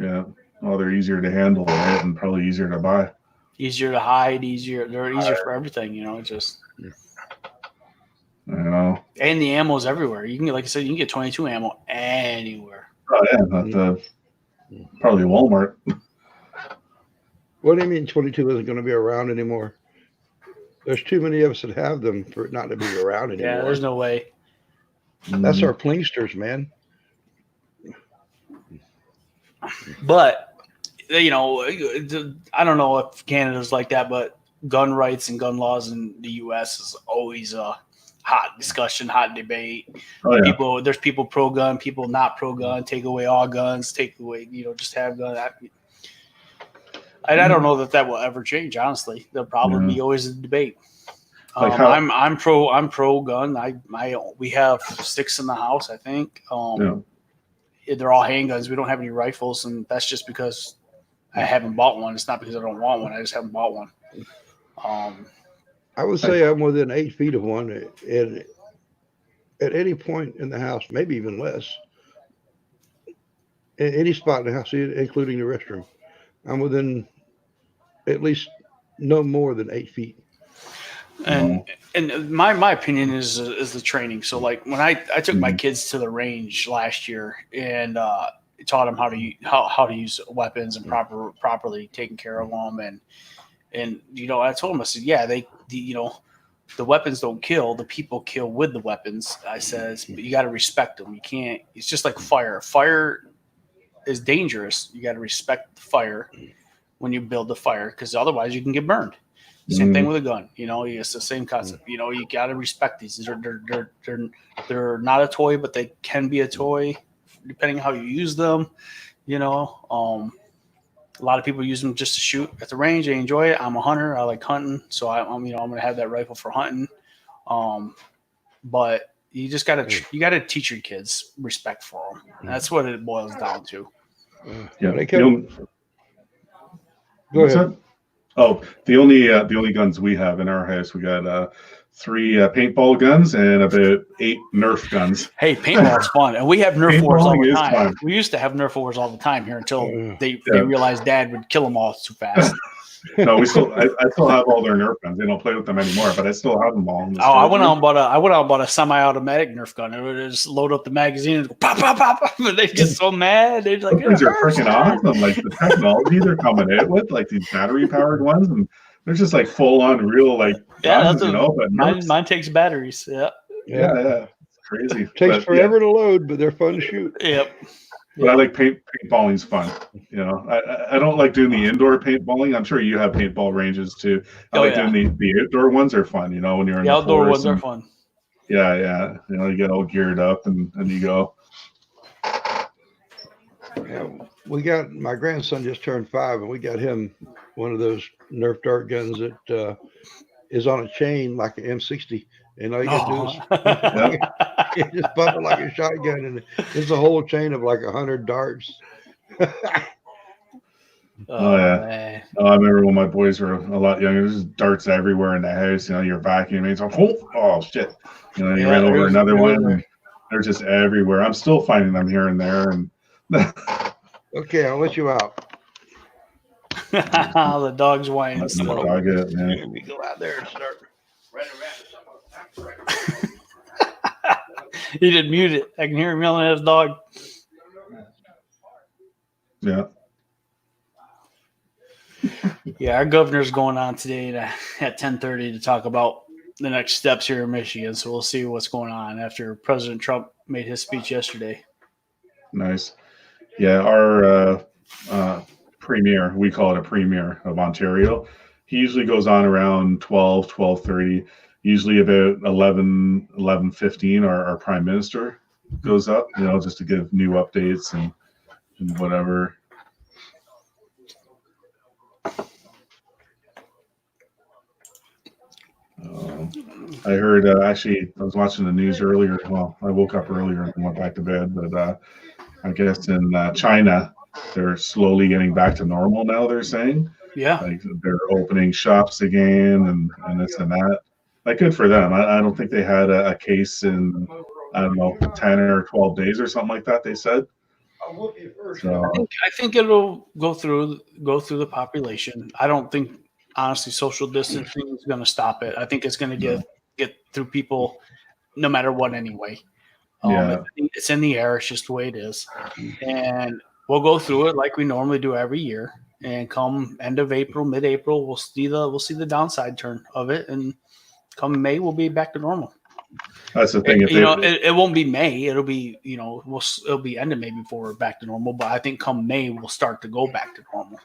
[SPEAKER 3] yeah, well, they're easier to handle, right? And probably easier to buy.
[SPEAKER 1] Easier to hide. They're easier for everything. You know, just.
[SPEAKER 3] You know,
[SPEAKER 1] And the ammo's everywhere. You can get, like I said, you can get 22 ammo anywhere.
[SPEAKER 3] oh yeah, probably Walmart.
[SPEAKER 2] What do you mean 22 isn't going to be around anymore? There's too many of us that have them for it not to be around anymore.
[SPEAKER 1] Yeah, there's no way.
[SPEAKER 2] That's our plingsters, man.
[SPEAKER 1] But you know, I don't know if Canada's like that, but gun rights and gun laws in the U.S. is always a hot discussion, hot debate.
[SPEAKER 3] Oh yeah,
[SPEAKER 1] There's people pro gun, people not pro gun. Take away all guns. Take away, just have guns. I don't know that will ever change. Honestly, there'll probably be always a debate.
[SPEAKER 3] Like
[SPEAKER 1] I'm pro gun. We have 6 in the house. I think. They're all handguns. We don't have any rifles, and that's just because I haven't bought one. It's not because I don't want one. I just haven't bought one.
[SPEAKER 2] I would say I'm within 8 feet of one at any point in the house, maybe even less. At any spot in the house, including the restroom. I'm within at least no more than 8 feet.
[SPEAKER 1] And my opinion is the training. So like when I took my kids to the range last year and taught them how to use weapons and properly taking care of them, and I told them, I said, yeah, the weapons don't kill, the people kill with the weapons. I says, but you got to respect them. You can't. It's just like fire. Fire is dangerous. You got to respect the fire when you build the fire, because otherwise you can get burned. Same thing with a gun. It's the same concept. You got to respect these. They're not a toy, but they can be a toy depending on how you use them. A lot of people use them just to shoot at the range. They enjoy it. I'm a hunter. I like hunting, so I'm going to have that rifle for hunting. But you just gotta teach your kids respect for them. That's what it boils down to.
[SPEAKER 3] Yeah.
[SPEAKER 2] Go
[SPEAKER 3] What's
[SPEAKER 2] ahead.
[SPEAKER 3] that? Oh, the only guns we have in our house, we got 3 paintball guns and about 8 Nerf guns.
[SPEAKER 1] Hey, paintball's fun, and we have Nerf wars all
[SPEAKER 3] Paintballing
[SPEAKER 1] the
[SPEAKER 3] is
[SPEAKER 1] time.
[SPEAKER 3] fun.
[SPEAKER 1] We used to have Nerf wars all the time here until they
[SPEAKER 3] Yeah.
[SPEAKER 1] realized Dad would kill them all too fast.
[SPEAKER 3] No, I still have all their Nerf guns. They don't play with them anymore, but I still have them all. In the
[SPEAKER 1] I
[SPEAKER 3] storage
[SPEAKER 1] went out
[SPEAKER 3] room.
[SPEAKER 1] and bought a semi-automatic Nerf gun. It would just load up the magazine and go pop, pop, pop, pop. And they get so mad. They're like,
[SPEAKER 3] Those things are
[SPEAKER 1] "It hurts,
[SPEAKER 3] freaking
[SPEAKER 1] Dad."
[SPEAKER 3] awesome. Like the technology they're coming out with, like these battery-powered ones, and they're just like full-on real like
[SPEAKER 1] Yeah,
[SPEAKER 3] guns,
[SPEAKER 1] that's
[SPEAKER 3] But Nerfs,
[SPEAKER 1] mine takes batteries. Yeah.
[SPEAKER 3] yeah, it's crazy.
[SPEAKER 2] Takes
[SPEAKER 3] But,
[SPEAKER 2] forever to load, but they're fun to shoot.
[SPEAKER 1] Yep.
[SPEAKER 3] But I like paintballing's fun. I don't like doing the indoor paintballing. I'm sure you have paintball ranges too. I like doing the outdoor ones are fun. When you're in
[SPEAKER 1] The
[SPEAKER 3] the
[SPEAKER 1] outdoor
[SPEAKER 3] forest
[SPEAKER 1] ones are
[SPEAKER 3] and-
[SPEAKER 1] fun.
[SPEAKER 3] Yeah. You get all geared up and you go.
[SPEAKER 2] Yeah, my grandson just turned 5, and we got him one of those Nerf dart guns that is on a chain like an M60, and all you got to do is you just bump it like a shotgun, and it's a whole chain of like 100 darts.
[SPEAKER 3] Oh, yeah.
[SPEAKER 1] Man.
[SPEAKER 3] I remember when my boys were a lot younger. There's just darts everywhere in the house. You're vacuuming. It's like, oh shit! You ran over another one. And they're just everywhere. I'm still finding them here and there. And
[SPEAKER 2] Okay, I'll let you out.
[SPEAKER 1] The dog's whining
[SPEAKER 3] that's my
[SPEAKER 1] still.
[SPEAKER 3] dog. Man.
[SPEAKER 2] Let me go out there and start.
[SPEAKER 1] He didn't mute it. I can hear him yelling at his dog.
[SPEAKER 3] Yeah.
[SPEAKER 1] Yeah, our governor's going on today at 10:30 to talk about the next steps here in Michigan. So we'll see what's going on after President Trump made his speech yesterday.
[SPEAKER 3] Nice. Yeah, our premier, we call it a premier of Ontario. He usually goes on around 12:30. Usually about 11:15, our prime minister goes up, just to give new updates and whatever. I heard, actually, I was watching the news earlier. Well, I woke up earlier and went back to bed, but I guess in China, they're slowly getting back to normal now, they're saying.
[SPEAKER 1] Yeah.
[SPEAKER 3] Like they're opening shops again and this and that. Like, good for them. I don't think they had a case in, 10 or 12 days or something like that, they said. So,
[SPEAKER 1] I think it'll go through the population. I don't think, honestly, social distancing is going to stop it. I think it's going to get through people no matter what anyway.
[SPEAKER 3] Yeah.
[SPEAKER 1] It's in the air. It's just the way it is. And we'll go through it like we normally do every year. And come end of April, mid-April, we'll see the downside turn of it. And come May, we'll be back to normal.
[SPEAKER 3] that's the thing.
[SPEAKER 1] It won't be May. It'll be, it'll be end of May before we're back to normal. But I think come May, we'll start to go back to normal.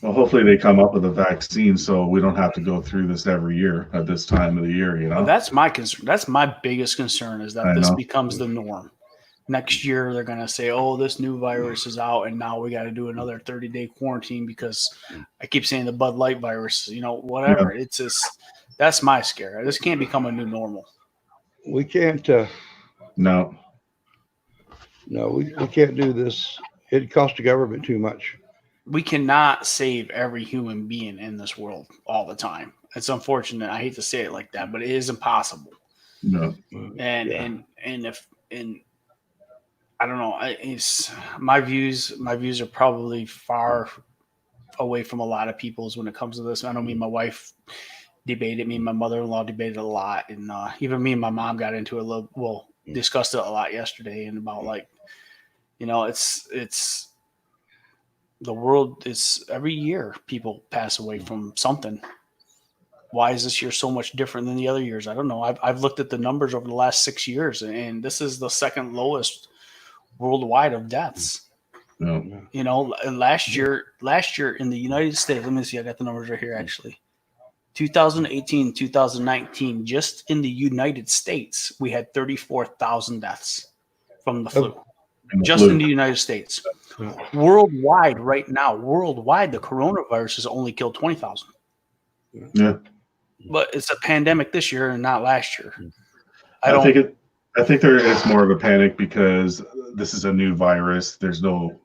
[SPEAKER 3] Well, hopefully they come up with a vaccine so we don't have to go through this every year at this time of the year,
[SPEAKER 1] Well, that's my concern. That's my biggest concern is that this
[SPEAKER 3] know.
[SPEAKER 1] becomes the norm. Next year, they're going to say, oh, this new virus is out, and now we got to do another 30-day quarantine because I keep saying the Bud Light virus, whatever. Yeah. It's just, that's my scare. This can't become a new normal.
[SPEAKER 2] We can't.
[SPEAKER 3] No,
[SPEAKER 2] we can't do this. It costs the government too much.
[SPEAKER 1] We cannot save every human being in this world all the time. It's unfortunate. I hate to say it like that, but it is impossible.
[SPEAKER 3] No.
[SPEAKER 1] And I don't know. It's my views are probably far away from a lot of people's when it comes to this. I know me and my wife debated, me and my mother-in-law debated a lot, and even me and my mom got into it a little. Well, discussed it a lot yesterday, and about like, it's the world is every year people pass away from something. Why is this year so much different than the other years? I don't know. I've looked at the numbers over the last 6 years, and this is the second lowest worldwide of deaths.
[SPEAKER 3] No.
[SPEAKER 1] And last year in the United States, let me see, I got the numbers right here actually. 2018, 2019, just in the United States, we had 34,000 deaths from the flu. Just in the United States. Worldwide, right now, the coronavirus has only killed 20,000.
[SPEAKER 3] Yeah.
[SPEAKER 1] But it's a pandemic this year and not last year.
[SPEAKER 3] I think there is more of a panic because this is a new virus. There's no,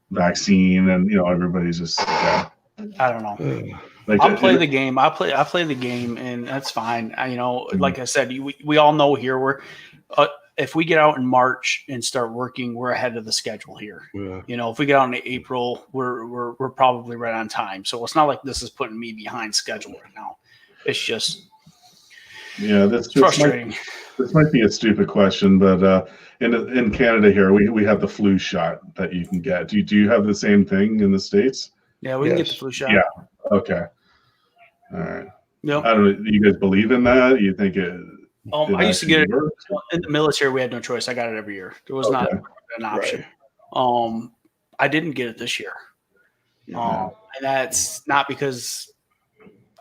[SPEAKER 3] vaccine, and everybody's just
[SPEAKER 1] I don't know. I'll play the game. I play the game, and that's fine. Like I said, we all know here we're if we get out in March and start working, we're ahead of the schedule here. Yeah. If we get out in April, we're probably right on time. So it's not like this is putting me behind schedule right now. It's just that's frustrating.
[SPEAKER 3] This might be a stupid question, but in Canada here, we have the flu shot that you can get. Do you have the same thing in the States?
[SPEAKER 1] Yeah, we can get the flu shot.
[SPEAKER 3] Yeah. Okay. All right.
[SPEAKER 1] Yep.
[SPEAKER 3] I don't know. Do you guys believe in that? You think it?
[SPEAKER 1] I used to get it in the military. We had no choice. I got it every year. There was not an option. Right. I didn't get it this year. And that's not because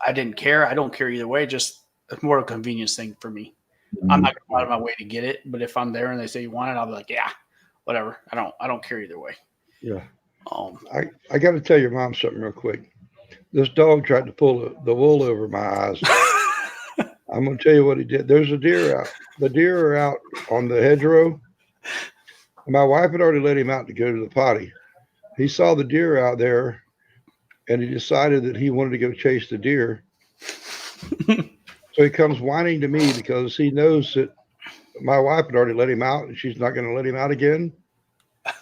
[SPEAKER 1] I didn't care. I don't care either way. Just it's more a convenience thing for me. Mm-hmm. I'm not going to go out of my way to get it, but if I'm there and they say you want it, I'll be like, yeah, whatever. I don't care either way.
[SPEAKER 2] Yeah. I got to tell your mom something real quick. This dog tried to pull the wool over my eyes. I'm going to tell you what he did. There's a deer out. The deer are out on the hedgerow. My wife had already let him out to go to the potty. He saw the deer out there, and he decided that he wanted to go chase the deer. So he comes whining to me because he knows that my wife had already let him out, and she's not going to let him out again.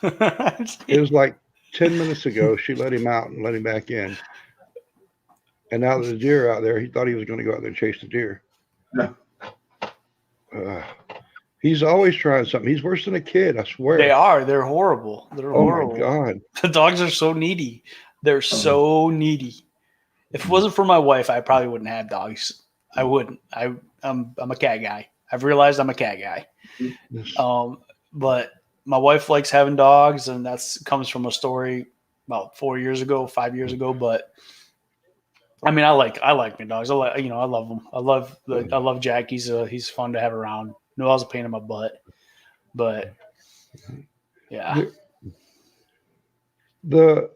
[SPEAKER 2] It was like 10 minutes ago, she let him out and let him back in. And now there's a deer out there. He thought he was going to go out there and chase the deer.
[SPEAKER 3] Yeah.
[SPEAKER 2] He's always trying something. He's worse than a kid, I swear.
[SPEAKER 1] They are. They're horrible. They're horrible.
[SPEAKER 2] Oh, my God.
[SPEAKER 1] The dogs are so needy. They're so needy. If it wasn't for my wife, I probably wouldn't have dogs. I wouldn't. I'm a cat guy. I've realized I'm a cat guy.
[SPEAKER 2] Yes.
[SPEAKER 1] But my wife likes having dogs, and that's comes from a story about 5 years ago. But I mean, I like my dogs. I love them. I love Jack. He's fun to have around. No, I was a pain in my butt, but yeah.
[SPEAKER 2] The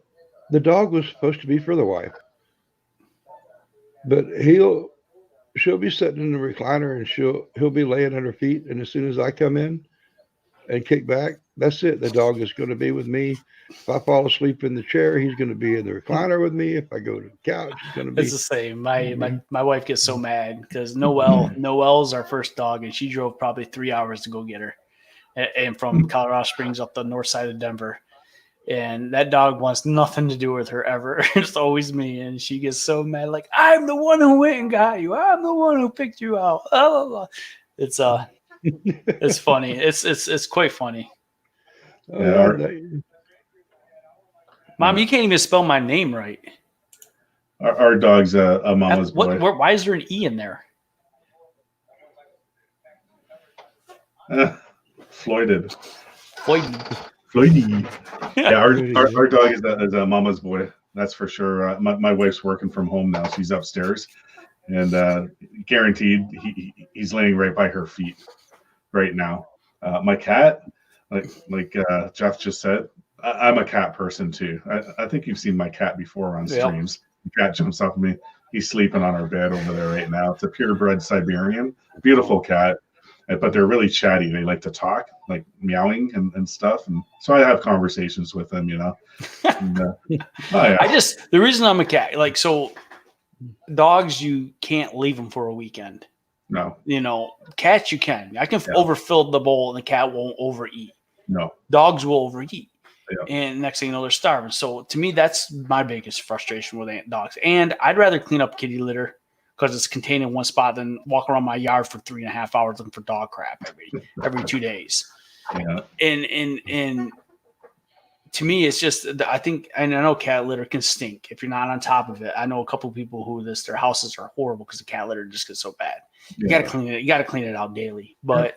[SPEAKER 2] dog was supposed to be for the wife, but she'll be sitting in the recliner and he'll be laying at her feet. And as soon as I come in and kick back, that's it. The dog is going to be with me. If I fall asleep in the chair, he's going to be in the recliner with me. If I go to the couch, he's going to be.
[SPEAKER 1] It's the same. My wife gets so mad because Noelle's our first dog, and she drove probably 3 hours to go get her, and from Colorado Springs up the north side of Denver. And that dog wants nothing to do with her ever. It's always me, and she gets so mad. Like, I'm the one who went and got you. I'm the one who picked you out. Blah, blah, blah. It's it's funny. It's quite funny. Mom, you can't even spell my name right.
[SPEAKER 3] Our dog's a mama's boy.
[SPEAKER 1] Why is there an E in there?
[SPEAKER 3] Floyded.
[SPEAKER 1] Floydie.
[SPEAKER 3] Yeah, our dog is a mama's boy. That's for sure. My wife's working from home now. She's upstairs, and guaranteed he's laying right by her feet right now. My cat, like Jeff just said, I'm a cat person too. I think you've seen my cat before on streams. Yep. The cat jumps off me. He's sleeping on our bed over there right now. It's a purebred Siberian, beautiful cat, but they're really chatty. They like to talk, like meowing and stuff. And so I have conversations with them, And,
[SPEAKER 1] the reason I'm a cat, so dogs, you can't leave them for a weekend.
[SPEAKER 3] No.
[SPEAKER 1] Cats you can. I can overfill the bowl and the cat won't overeat.
[SPEAKER 3] No.
[SPEAKER 1] Dogs will overeat.
[SPEAKER 3] Yeah.
[SPEAKER 1] And next thing you know, they're starving. So to me, that's my biggest frustration with dogs. And I'd rather clean up kitty litter because it's contained in one spot than walk around my yard for 3.5 hours looking for dog crap every 2 days.
[SPEAKER 3] Yeah.
[SPEAKER 1] And to me, it's just, I think, and I know cat litter can stink if you're not on top of it. I know a couple of people who their houses are horrible because the cat litter just gets so bad. You got to clean it. You got to clean it out daily. But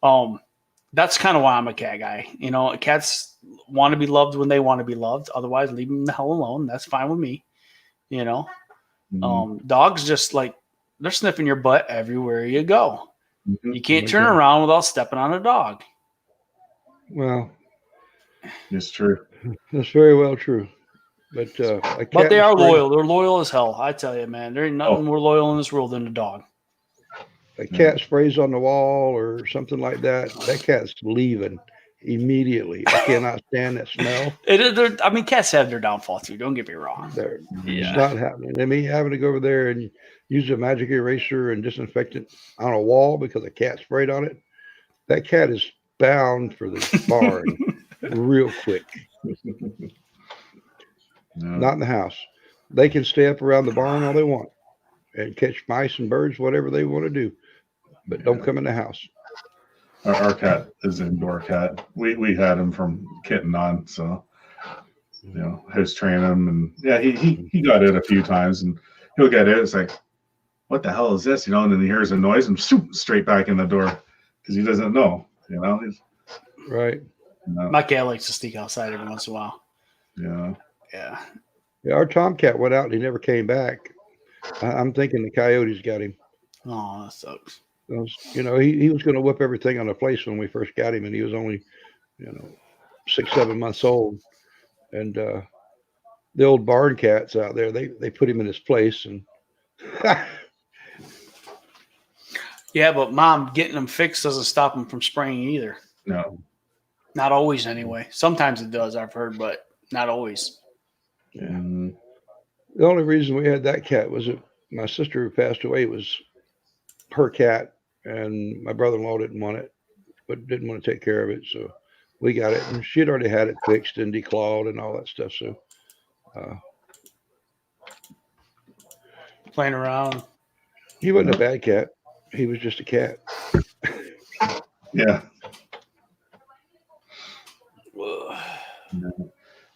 [SPEAKER 1] that's kind of why I'm a cat guy. You know, cats want to be loved when they want to be loved. Otherwise, leave them the hell alone. That's fine with me. You know, dogs just like they're sniffing your butt everywhere you go.
[SPEAKER 3] Mm-hmm.
[SPEAKER 1] You can't turn around without stepping on a dog.
[SPEAKER 2] Well,
[SPEAKER 3] it's true.
[SPEAKER 2] That's very well true. But
[SPEAKER 1] they are loyal. They're loyal as hell. I tell you, man. There ain't nothing more loyal in this world than a dog.
[SPEAKER 2] A cat sprays on the wall or something like that. That cat's leaving immediately. I cannot stand that smell.
[SPEAKER 1] I mean, cats have their downfall too. Don't get me wrong.
[SPEAKER 2] It's not happening. I mean, having to go over there and use a magic eraser and disinfect it on a wall because a cat sprayed on it. That cat is bound for the barn real quick.
[SPEAKER 3] No.
[SPEAKER 2] Not in the house. They can stay up around the barn all they want and catch mice and birds, whatever they want to do. But don't come in the house.
[SPEAKER 3] Our cat is an indoor cat. We had him from kitten on, so house train him, and yeah, he got it a few times, and he'll get it. It's like, what the hell is this? And then he hears a noise and straight back in the door because he doesn't know.
[SPEAKER 2] Right.
[SPEAKER 1] My cat likes to sneak outside every once in a while.
[SPEAKER 3] Yeah.
[SPEAKER 2] Our tomcat went out and he never came back. I'm thinking the coyotes got him.
[SPEAKER 1] Oh, that sucks.
[SPEAKER 2] He was going to whip everything on the place when we first got him, and he was only, 6-7 months old. And the old barn cats out there, they put him in his place, and
[SPEAKER 1] yeah, but Mom, getting them fixed doesn't stop them from spraying either.
[SPEAKER 3] No,
[SPEAKER 1] not always anyway. Sometimes it does, I've heard, but not always.
[SPEAKER 2] Yeah. The only reason we had that cat was that my sister who passed away was her cat, and my brother-in-law didn't want it, but didn't want to take care of it, so we got it, and she had already had it fixed and declawed and all that stuff. So
[SPEAKER 1] playing around.
[SPEAKER 2] He wasn't a bad cat. He was just a cat.
[SPEAKER 3] Yeah.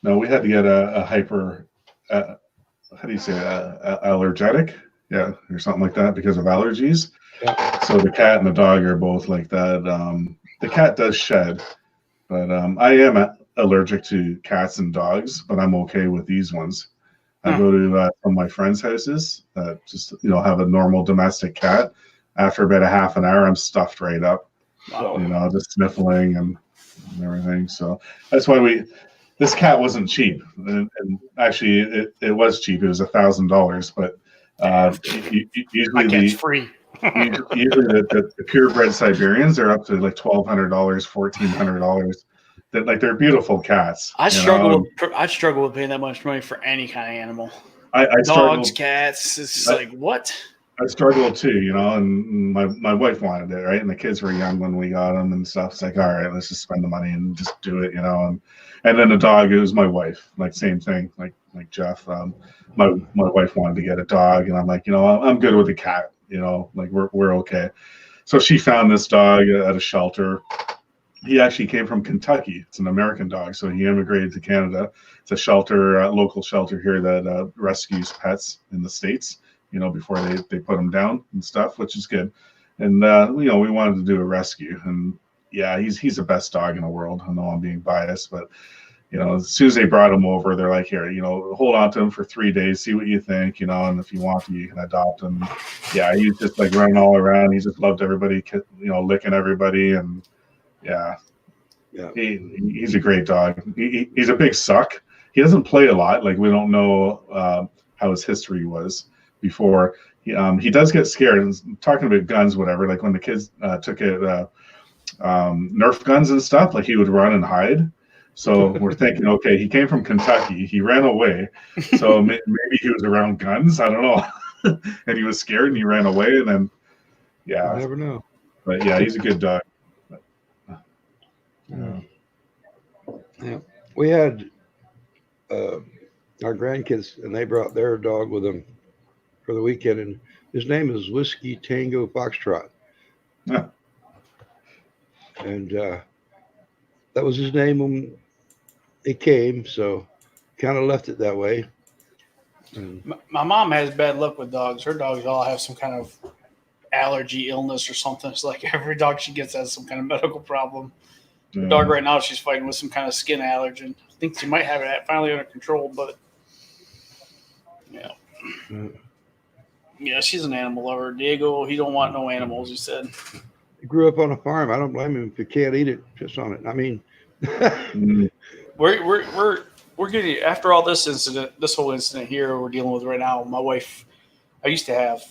[SPEAKER 3] No, we had to get a hyper, how do you say, allergetic? Yeah, or something like that because of allergies.
[SPEAKER 2] Yeah.
[SPEAKER 3] So the cat and the dog are both like that. The cat does shed, but I am allergic to cats and dogs, but I'm okay with these ones. I go to some of my friends' houses that just have a normal domestic cat. After about a half an hour, I'm stuffed right up.
[SPEAKER 1] Wow.
[SPEAKER 3] Just sniffling and everything. So that's why this cat wasn't cheap, and actually it was cheap. It was $1,000, but usually
[SPEAKER 1] my cat's free.
[SPEAKER 3] usually the purebred Siberians are up to like $1,200, $1,400. That they're beautiful cats.
[SPEAKER 1] I struggle with paying that much money for any kind of animal.
[SPEAKER 3] I
[SPEAKER 1] Dogs, cats. It's just like what?
[SPEAKER 3] I struggled too, and my wife wanted it, right? And the kids were young when we got them and stuff. It's like, all right, let's just spend the money and just do it, and then the dog, it was my wife, like same thing, like Jeff. My wife wanted to get a dog, and I'm like, I'm good with a cat, like we're okay. So she found this dog at a shelter. He actually came from Kentucky. It's an American dog, so he immigrated to Canada. It's a shelter, local shelter here that rescues pets in the States, before they put them down and stuff, which is good. And we wanted to do a rescue, and yeah, he's the best dog in the world. I know I'm being biased, but as soon as they brought him over, they're like, here, hold on to him for 3 days, see what you think, and if you want to, you can adopt him. Yeah, he's just like running all around. He just loved everybody, licking everybody, and yeah. He's a great dog. He's a big suck. He doesn't play a lot. Like, we don't know how his history was before. He does get scared. And talking about guns, whatever. Like when the kids took it, Nerf guns and stuff. Like he would run and hide. So we're thinking, okay, he came from Kentucky. He ran away. So maybe he was around guns. I don't know. And he was scared and he ran away. And then, yeah,
[SPEAKER 2] You never know.
[SPEAKER 3] but yeah, he's a good dog.
[SPEAKER 2] Yeah. we had our grandkids, and they brought their dog with them for the weekend, and his name is Whiskey Tango Foxtrot,
[SPEAKER 3] Yeah.
[SPEAKER 2] and that was his name when it came. So kind of left it that way. And
[SPEAKER 1] My mom has bad luck with dogs. Her dogs all have some kind of allergy illness or something. It's like every dog she gets has some kind of medical problem. The dog right now, she's fighting with some kind of skin allergen. I think she might have it finally under control, but yeah. Yeah, she's an animal lover. Diego, he don't want no animals, he said.
[SPEAKER 2] he grew up on a farm. I don't blame him if you can't eat it just on it. I mean,
[SPEAKER 3] Mhm.
[SPEAKER 1] We're getting, after all this whole incident here we're dealing with right now. My wife, I used to have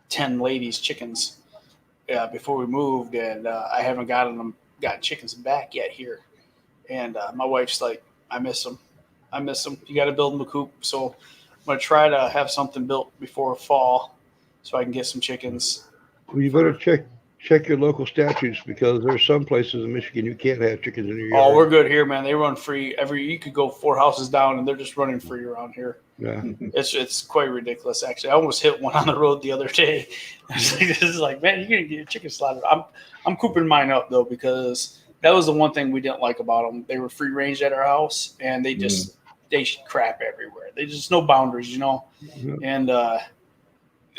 [SPEAKER 1] 10 ladies chickens before we moved, and I haven't gotten chickens back yet here. And my wife's like, I miss them. You got to build them a coop. So I'm gonna try to have something built before fall, so I can get some chickens.
[SPEAKER 2] well, you better check your local statutes, because there's some places in Michigan you can't have chickens in your yard.
[SPEAKER 1] Oh, we're good here, man. They run free you could go 4 houses down, and they're just running free around here.
[SPEAKER 2] Yeah.
[SPEAKER 1] It's quite ridiculous, actually. I almost hit one on the road the other day. This is like, man, you're gonna get your chicken slaughtered. I'm cooping mine up though, because that was the one thing we didn't like about them. They were free range at our house, and they just they crap everywhere. They just no boundaries, you know.
[SPEAKER 2] Yeah.
[SPEAKER 1] And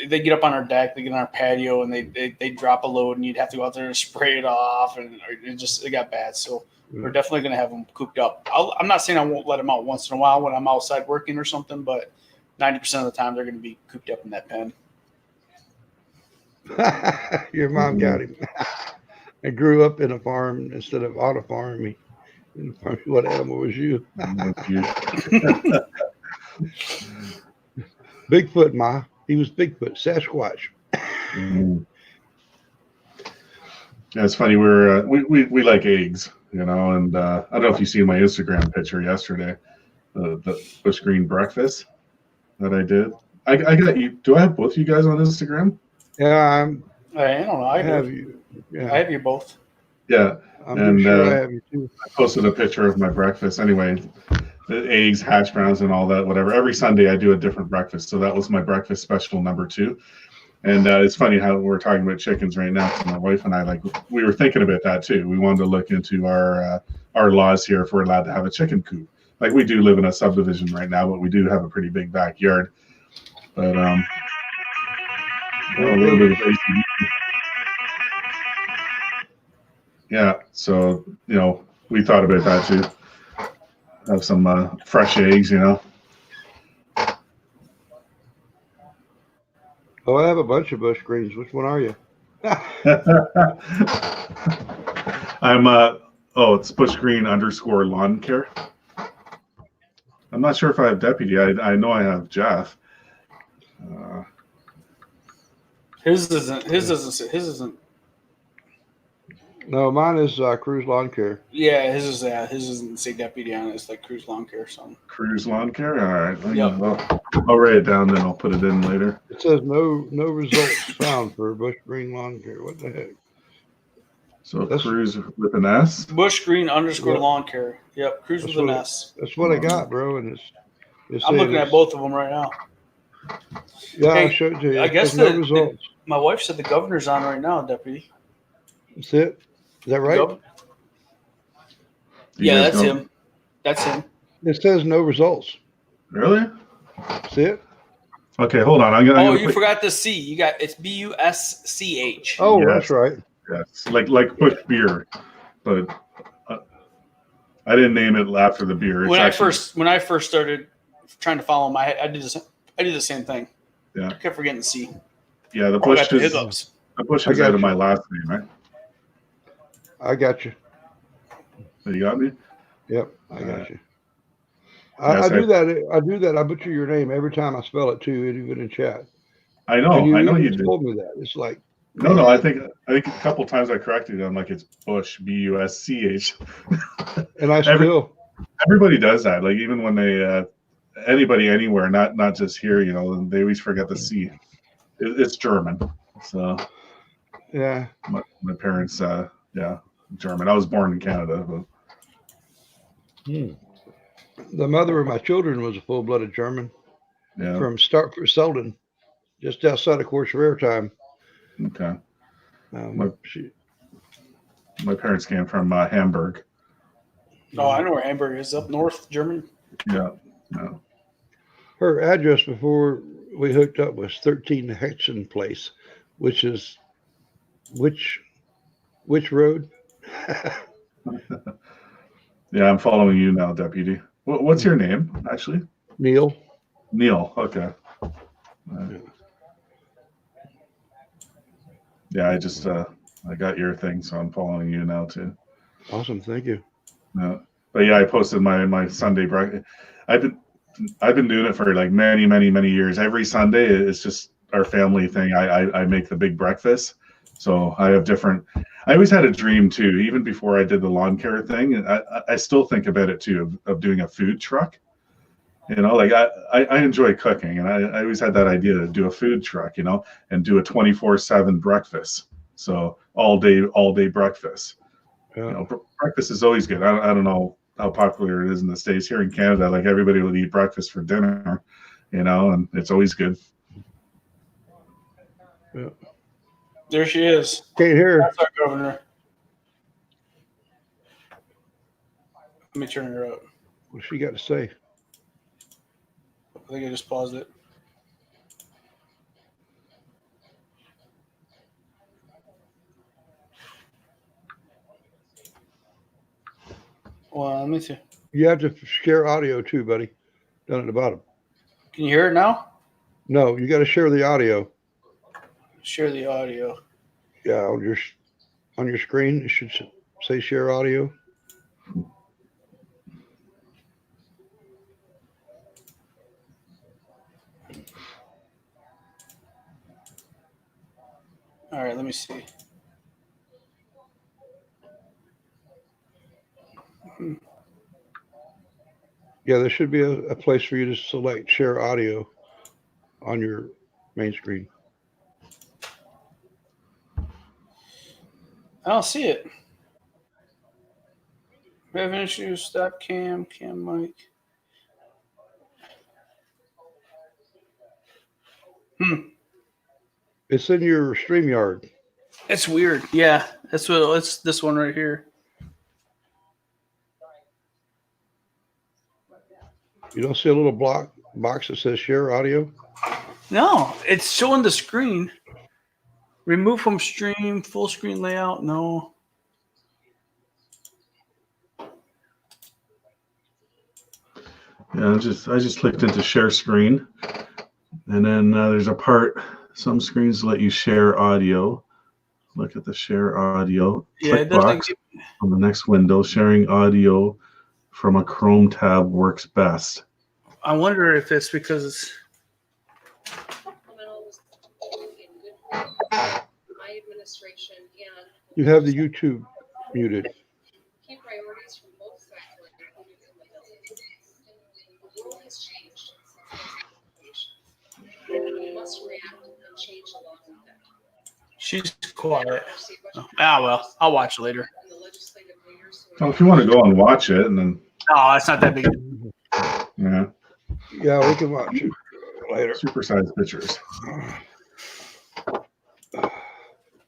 [SPEAKER 1] they get up on our deck, they get on our patio, and they drop a load, and you'd have to go out there and spray it off, and it got bad. So we're definitely going to have them cooped up. I'm not saying I won't let them out once in a while when I'm outside working or something, but 90% of the time they're going to be cooped up in that pen.
[SPEAKER 2] Your mom got him. I grew up in a farm instead of on a farm. What animal was you? Bigfoot, Ma. He was Bigfoot, Sasquatch.
[SPEAKER 3] Mhm. Yeah, it's funny. We like eggs, you know, and I don't know if you seen my Instagram picture yesterday, the bush green breakfast that I did. I got you. Do I have both you guys on Instagram?
[SPEAKER 2] Yeah,
[SPEAKER 1] I don't know. I
[SPEAKER 2] have
[SPEAKER 1] have
[SPEAKER 2] you. Yeah,
[SPEAKER 1] I have you both.
[SPEAKER 3] Yeah,
[SPEAKER 2] I'm
[SPEAKER 3] and,
[SPEAKER 2] pretty sure I have you too.
[SPEAKER 3] I posted a picture of my breakfast. Anyway, the eggs, hash browns, and all that, whatever. Every Sunday I do a different breakfast. So that was my breakfast special number 2. And it's funny how we're talking about chickens right now. So my wife and I, we were thinking about that too. We wanted to look into our laws here if we're allowed to have a chicken coop. Like, we do live in a subdivision right now, but we do have a pretty big backyard. But a little bit of AC. Yeah, so we thought about that too. Have some fresh eggs,
[SPEAKER 2] Oh, I have a bunch of bush greens. Which one are you?
[SPEAKER 3] I'm it's Bush Green _ lawn care. I'm not sure if I have Deputy. I know I have Jeff.
[SPEAKER 1] His isn't.
[SPEAKER 2] No, mine is Cruise Lawn Care.
[SPEAKER 1] Yeah, his doesn't say Deputy on it. It's like Cruise Lawn Care or something.
[SPEAKER 3] Cruise Lawn Care. All right.
[SPEAKER 1] Yep.
[SPEAKER 3] I'll write it down, then I'll put it in later.
[SPEAKER 2] It says no results found for Bush Green Lawn Care. What the heck?
[SPEAKER 3] So Cruise with an S.
[SPEAKER 1] Bush Green _
[SPEAKER 2] Yep.
[SPEAKER 1] lawn care. Yep, Cruise with an S.
[SPEAKER 2] That's what I got, bro. And
[SPEAKER 1] I'm looking at both of them right now.
[SPEAKER 2] Yeah,
[SPEAKER 1] Hey,
[SPEAKER 2] I showed you.
[SPEAKER 1] I guess
[SPEAKER 2] no results.
[SPEAKER 1] My wife said the governor's on right now, Deputy.
[SPEAKER 2] That's it. Is that right?
[SPEAKER 3] You
[SPEAKER 1] Yeah,
[SPEAKER 3] guys
[SPEAKER 1] that's
[SPEAKER 3] know?
[SPEAKER 1] him. That's him.
[SPEAKER 2] It says no results.
[SPEAKER 3] Really?
[SPEAKER 2] That's it.
[SPEAKER 3] Okay, hold on. I'm gonna
[SPEAKER 1] You forgot the C. It's BUSCH.
[SPEAKER 2] Oh,
[SPEAKER 3] Yes.
[SPEAKER 2] that's right.
[SPEAKER 3] Yes, like Bush beer, but I didn't name it after the beer. It's
[SPEAKER 1] When
[SPEAKER 3] actually,
[SPEAKER 1] I first started trying to follow him, I did the same thing.
[SPEAKER 3] Yeah.
[SPEAKER 1] I kept forgetting the C.
[SPEAKER 3] yeah, the
[SPEAKER 1] I
[SPEAKER 3] Bush
[SPEAKER 1] got the
[SPEAKER 3] is
[SPEAKER 1] hiccups.
[SPEAKER 2] I got
[SPEAKER 3] out of
[SPEAKER 2] you.
[SPEAKER 3] my last name, right?
[SPEAKER 2] I got you.
[SPEAKER 3] So you got me?
[SPEAKER 2] Yep, I got you.
[SPEAKER 3] Yes,
[SPEAKER 2] I do that. I do that. I butcher your name every time I spell it too, even in chat.
[SPEAKER 3] I know.
[SPEAKER 2] And
[SPEAKER 3] I know
[SPEAKER 2] even
[SPEAKER 3] you did.
[SPEAKER 2] told me that. It's like
[SPEAKER 3] No. I think a couple times I corrected it. I'm like, it's Bush, BUSCH.
[SPEAKER 2] and I still.
[SPEAKER 3] Everybody does that. Like, even when they anybody anywhere, not just here, they always forget the C. It's German. So
[SPEAKER 2] Yeah.
[SPEAKER 3] my parents, German. I was born in Canada, but
[SPEAKER 2] The mother of my children was a full-blooded German
[SPEAKER 3] Yeah.
[SPEAKER 2] from Startford, Selden, just outside of Courchevel time.
[SPEAKER 3] Okay.
[SPEAKER 2] Um,
[SPEAKER 3] My parents came from Hamburg.
[SPEAKER 1] Oh, I know where Hamburg is. Up north, German.
[SPEAKER 3] Yeah. Yeah.
[SPEAKER 2] Her address before we hooked up was 13 Hexen Place, which is which road?
[SPEAKER 3] Yeah, I'm following you now, Deputy. What's your name, actually?
[SPEAKER 2] Neil.
[SPEAKER 3] Neil. Okay. Yeah, I got your thing, so I'm following you now too.
[SPEAKER 2] Awesome, thank you.
[SPEAKER 3] But yeah, I posted my Sunday breakfast. I've been doing it for like many years. Every Sunday, it's just our family thing. I make the big breakfast. So I have different. I always had a dream too, even before I did the lawn care thing. And I still think about it too of doing a food truck. You know, like I enjoy cooking, and I always had that idea to do a food truck, you know, and do a 24/7 breakfast. So all day breakfast. You know, breakfast is always good. I don't know how popular it is in the States. Here in Canada, like everybody will eat breakfast for dinner, you know, and it's always good.
[SPEAKER 2] Yeah.
[SPEAKER 1] There she is.
[SPEAKER 2] Can't hear.
[SPEAKER 1] That's our governor. Let me turn her up.
[SPEAKER 2] What's she got to say?
[SPEAKER 1] I think I just paused it. Well, let me see.
[SPEAKER 2] You have to share audio too, buddy. Down at the bottom.
[SPEAKER 1] Can you hear it now?
[SPEAKER 2] No, you got to share the audio.
[SPEAKER 1] Share the audio.
[SPEAKER 2] Yeah, on your screen, it should say share audio.
[SPEAKER 1] All right, let me see.
[SPEAKER 2] Yeah, there should be a place for you to select share audio on your main screen.
[SPEAKER 1] I don't see it. We have an issue. Stop cam mic.
[SPEAKER 2] It's in your StreamYard.
[SPEAKER 1] It's weird. Yeah, it's this one right here.
[SPEAKER 2] You don't see a little box that says share audio?
[SPEAKER 1] No, it's showing the screen. Remove from stream, full screen layout. No.
[SPEAKER 3] Yeah, I just clicked into share screen, and then there's a part. Some screens let you share audio. Look at the share audio.
[SPEAKER 1] Yeah,
[SPEAKER 3] Click
[SPEAKER 1] it doesn't
[SPEAKER 3] box on the next window. Sharing audio from a Chrome tab works best.
[SPEAKER 1] I wonder if it's because
[SPEAKER 4] my administration and
[SPEAKER 2] You have the YouTube muted.
[SPEAKER 4] key priorities from both sides were included in the world has changed since we must react and change along with it.
[SPEAKER 1] she's quiet. Well, I'll watch it later.
[SPEAKER 4] And the legislative leaders who
[SPEAKER 3] Well, if you want to go and watch it, and then
[SPEAKER 1] Oh, it's not that big.
[SPEAKER 3] yeah,
[SPEAKER 2] Yeah, we can watch it later.
[SPEAKER 3] supersized pictures.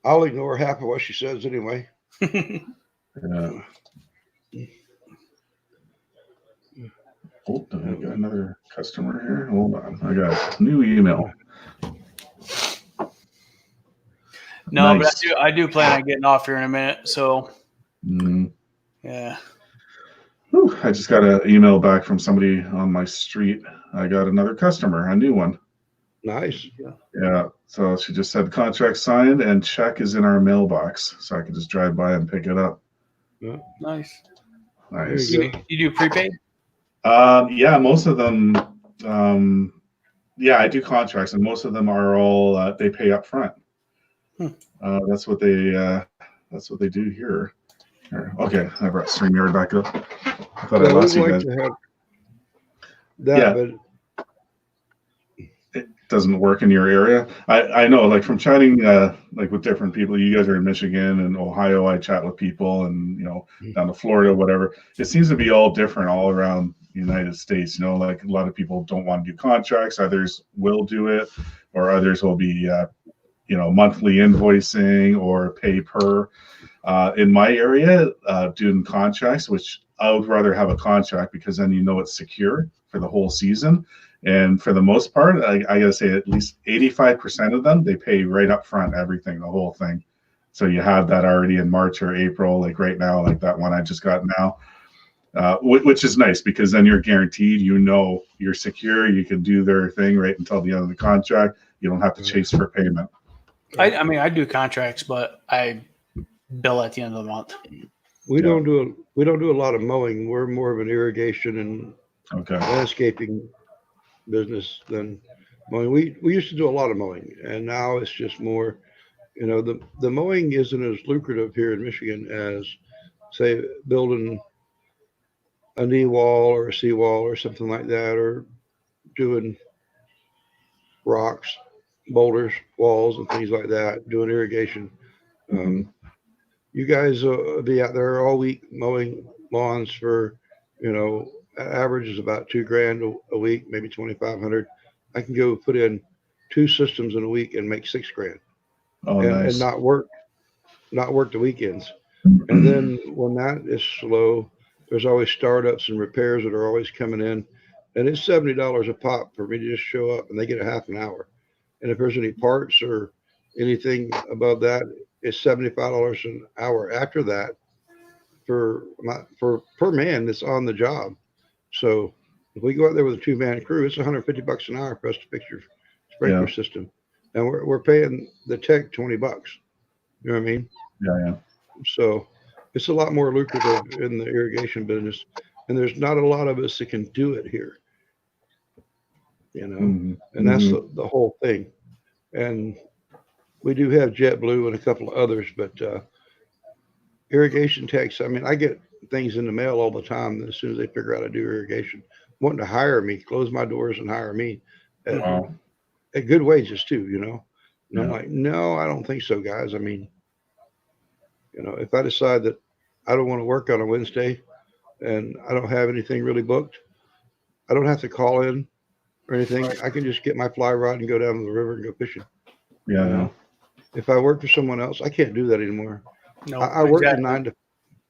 [SPEAKER 2] I'll ignore half of what she says anyway.
[SPEAKER 3] Yeah. Oh, I got another customer here. Hold on, I got a new email.
[SPEAKER 1] No,
[SPEAKER 3] Nice.
[SPEAKER 1] but I do plan on getting off here in a minute. So
[SPEAKER 3] Mm.
[SPEAKER 1] yeah.
[SPEAKER 3] Whew, I just got an email back from somebody on my street. I got another customer, a new one.
[SPEAKER 2] Nice.
[SPEAKER 3] Yeah. So she just said contract signed and check is in our mailbox. So I could just drive by and pick it up.
[SPEAKER 1] Nice.
[SPEAKER 3] Nice.
[SPEAKER 2] There you
[SPEAKER 1] You do prepaid?
[SPEAKER 3] Yeah, most of them, yeah, I do contracts and most of them are all, they pay up front. That's what they do here. Okay, I brought StreamYard back up. I thought I
[SPEAKER 2] Well,
[SPEAKER 3] lost
[SPEAKER 2] we'd
[SPEAKER 3] you
[SPEAKER 2] like
[SPEAKER 3] guys.
[SPEAKER 2] to have that,
[SPEAKER 3] Yeah.
[SPEAKER 2] but
[SPEAKER 3] It doesn't work in your area. I know, like from chatting, like with different people. You guys are in Michigan and Ohio. I chat with people, and down to Florida, whatever. It seems to be all different all around United States. You know, like a lot of people don't want to do contracts. Others will do it, or others will be, monthly invoicing or pay per. In my area, doing contracts, which I would rather have a contract because then you know it's secure for the whole season. And for the most part, I gotta say at least 85% of them, they pay right up front, everything, the whole thing. So you have that already in March or April, like right now, like that one I just got now, which is nice because then you're guaranteed, you're secure, you can do their thing right until the end of the contract. You don't have to chase for payment.
[SPEAKER 1] I mean, I do contracts, but I bill at the end of the month.
[SPEAKER 2] We
[SPEAKER 3] Yeah.
[SPEAKER 2] don't do a lot of mowing. We're more of an irrigation and
[SPEAKER 3] Okay.
[SPEAKER 2] landscaping business than mowing. We used to do a lot of mowing, and now it's just more, the mowing isn't as lucrative here in Michigan as, say, building a knee wall or a seawall or something like that, or doing rocks, boulders, walls, and things like that, doing irrigation. You guys be out there all week mowing lawns for, average is about $2,000 a week, maybe 2,500. I can go put in 2 systems in a week and make $6,000
[SPEAKER 3] Oh,
[SPEAKER 2] and
[SPEAKER 3] nice.
[SPEAKER 2] not work the weekends. And then when that is slow, there's always startups and repairs that are always coming in, and it's $70 a pop for me to just show up, and they get a half an hour. And if there's any parts or anything above that, it's $75 an hour after that for per man that's on the job. So if we go out there with a 2-man crew, it's $150 an hour for us to fix your sprinkler system, and we're paying the tech $20. You know what I mean?
[SPEAKER 3] Yeah.
[SPEAKER 2] So it's a lot more lucrative in the irrigation business, and there's not a lot of us that can do it here. And that's the whole thing. And we do have JetBlue and a couple of others, but irrigation techs, I mean, I get things in the mail all the time as soon as they figure out I do irrigation, wanting to hire me, close my doors and hire me at good wages too, And I'm like, no, I don't think so, guys. I mean, if I decide that I don't want to work on a Wednesday and I don't have anything really booked, I don't have to call in or anything. I can just get my fly rod and go down to the river and go fishing.
[SPEAKER 3] Yeah.
[SPEAKER 2] If I work for someone else, I can't do that anymore.
[SPEAKER 1] No,
[SPEAKER 2] I worked
[SPEAKER 1] exactly.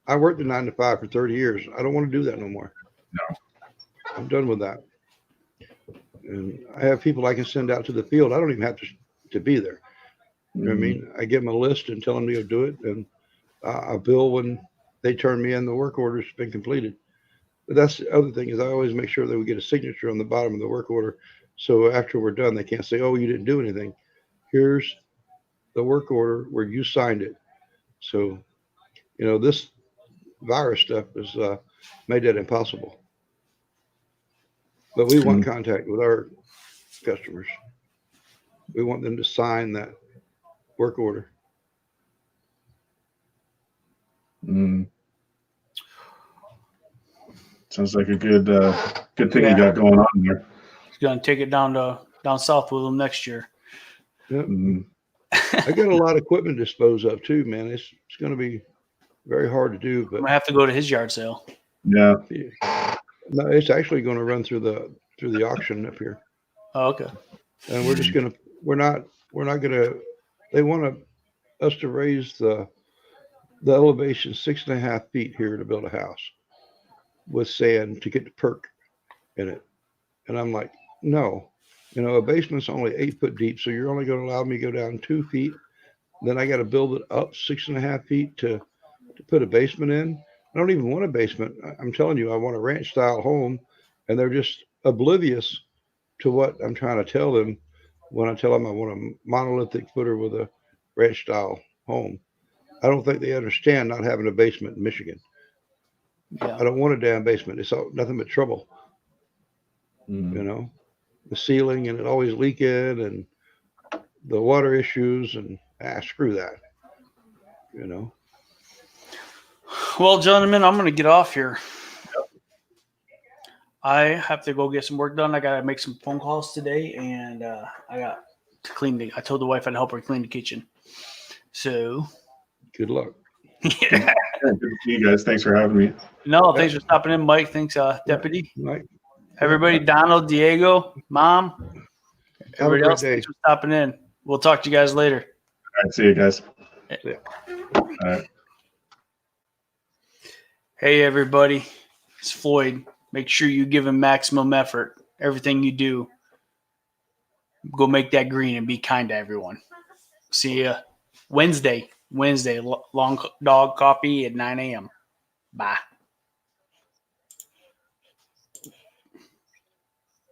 [SPEAKER 2] I worked a 9 to 5 for 30 years. I don't want to do that no more.
[SPEAKER 3] No.
[SPEAKER 2] I'm done with that. And I have people I can send out to the field. I don't even have to be there. You know what I mean? I give them a list and tell them to go do it, and I bill when they turn me in the work order's been completed. But that's the other thing is I always make sure that we get a signature on the bottom of the work order. So after we're done, they can't say, oh, you didn't do anything. Here's the work order where you signed it. So, this virus stuff has made that impossible. But we want contact with our customers. We want them to sign that work order.
[SPEAKER 3] Sounds like a good thing you got going on there.
[SPEAKER 1] He's gonna take it down south with him next year.
[SPEAKER 2] Yep. I got a lot of equipment to dispose of too, man. It's going to be very hard to do, but
[SPEAKER 1] I'm gonna have to go to his yard sale.
[SPEAKER 3] Yeah.
[SPEAKER 2] No, it's actually going to run through the auction up here.
[SPEAKER 1] Oh, okay.
[SPEAKER 2] And we're not going to, they want us to raise the elevation 6.5 feet here to build a house with sand to get the perk in it. And I'm like, no, a basement's only 8 foot deep. So you're only going to allow me to go down 2 feet. Then I got to build it up 6.5 feet to put a basement in. I don't even want a basement. I'm telling you, I want a ranch style home, and they're just oblivious to what I'm trying to tell them when I tell them I want a monolithic footer with a ranch style home. I don't think they understand not having a basement in Michigan.
[SPEAKER 1] Yeah.
[SPEAKER 2] I don't want a damn basement. It's nothing but trouble. The ceiling and it always leaking and the water issues and screw that.
[SPEAKER 1] Well, gentlemen, I'm gonna get off here. I have to go get some work done. I gotta make some phone calls today, and I got to clean I told the wife I'd help her clean the kitchen. So
[SPEAKER 2] Good luck.
[SPEAKER 1] yeah.
[SPEAKER 3] Good to see you guys. Thanks for having me.
[SPEAKER 1] No, thanks for stopping in, Mike. Thanks, Deputy.
[SPEAKER 2] Mike,
[SPEAKER 1] Everybody, Donald, Diego, Mom,
[SPEAKER 2] have a
[SPEAKER 1] everybody
[SPEAKER 2] great
[SPEAKER 1] else,
[SPEAKER 2] day.
[SPEAKER 1] thanks for stopping in. We'll talk to you guys later.
[SPEAKER 3] All right, see you guys.
[SPEAKER 2] Yeah.
[SPEAKER 3] All right.
[SPEAKER 1] Hey, everybody. It's Floyd. Make sure you give him maximum effort. Everything you do, go make that green and be kind to everyone. See ya Wednesday, long dog coffee at 9 a.m. Bye.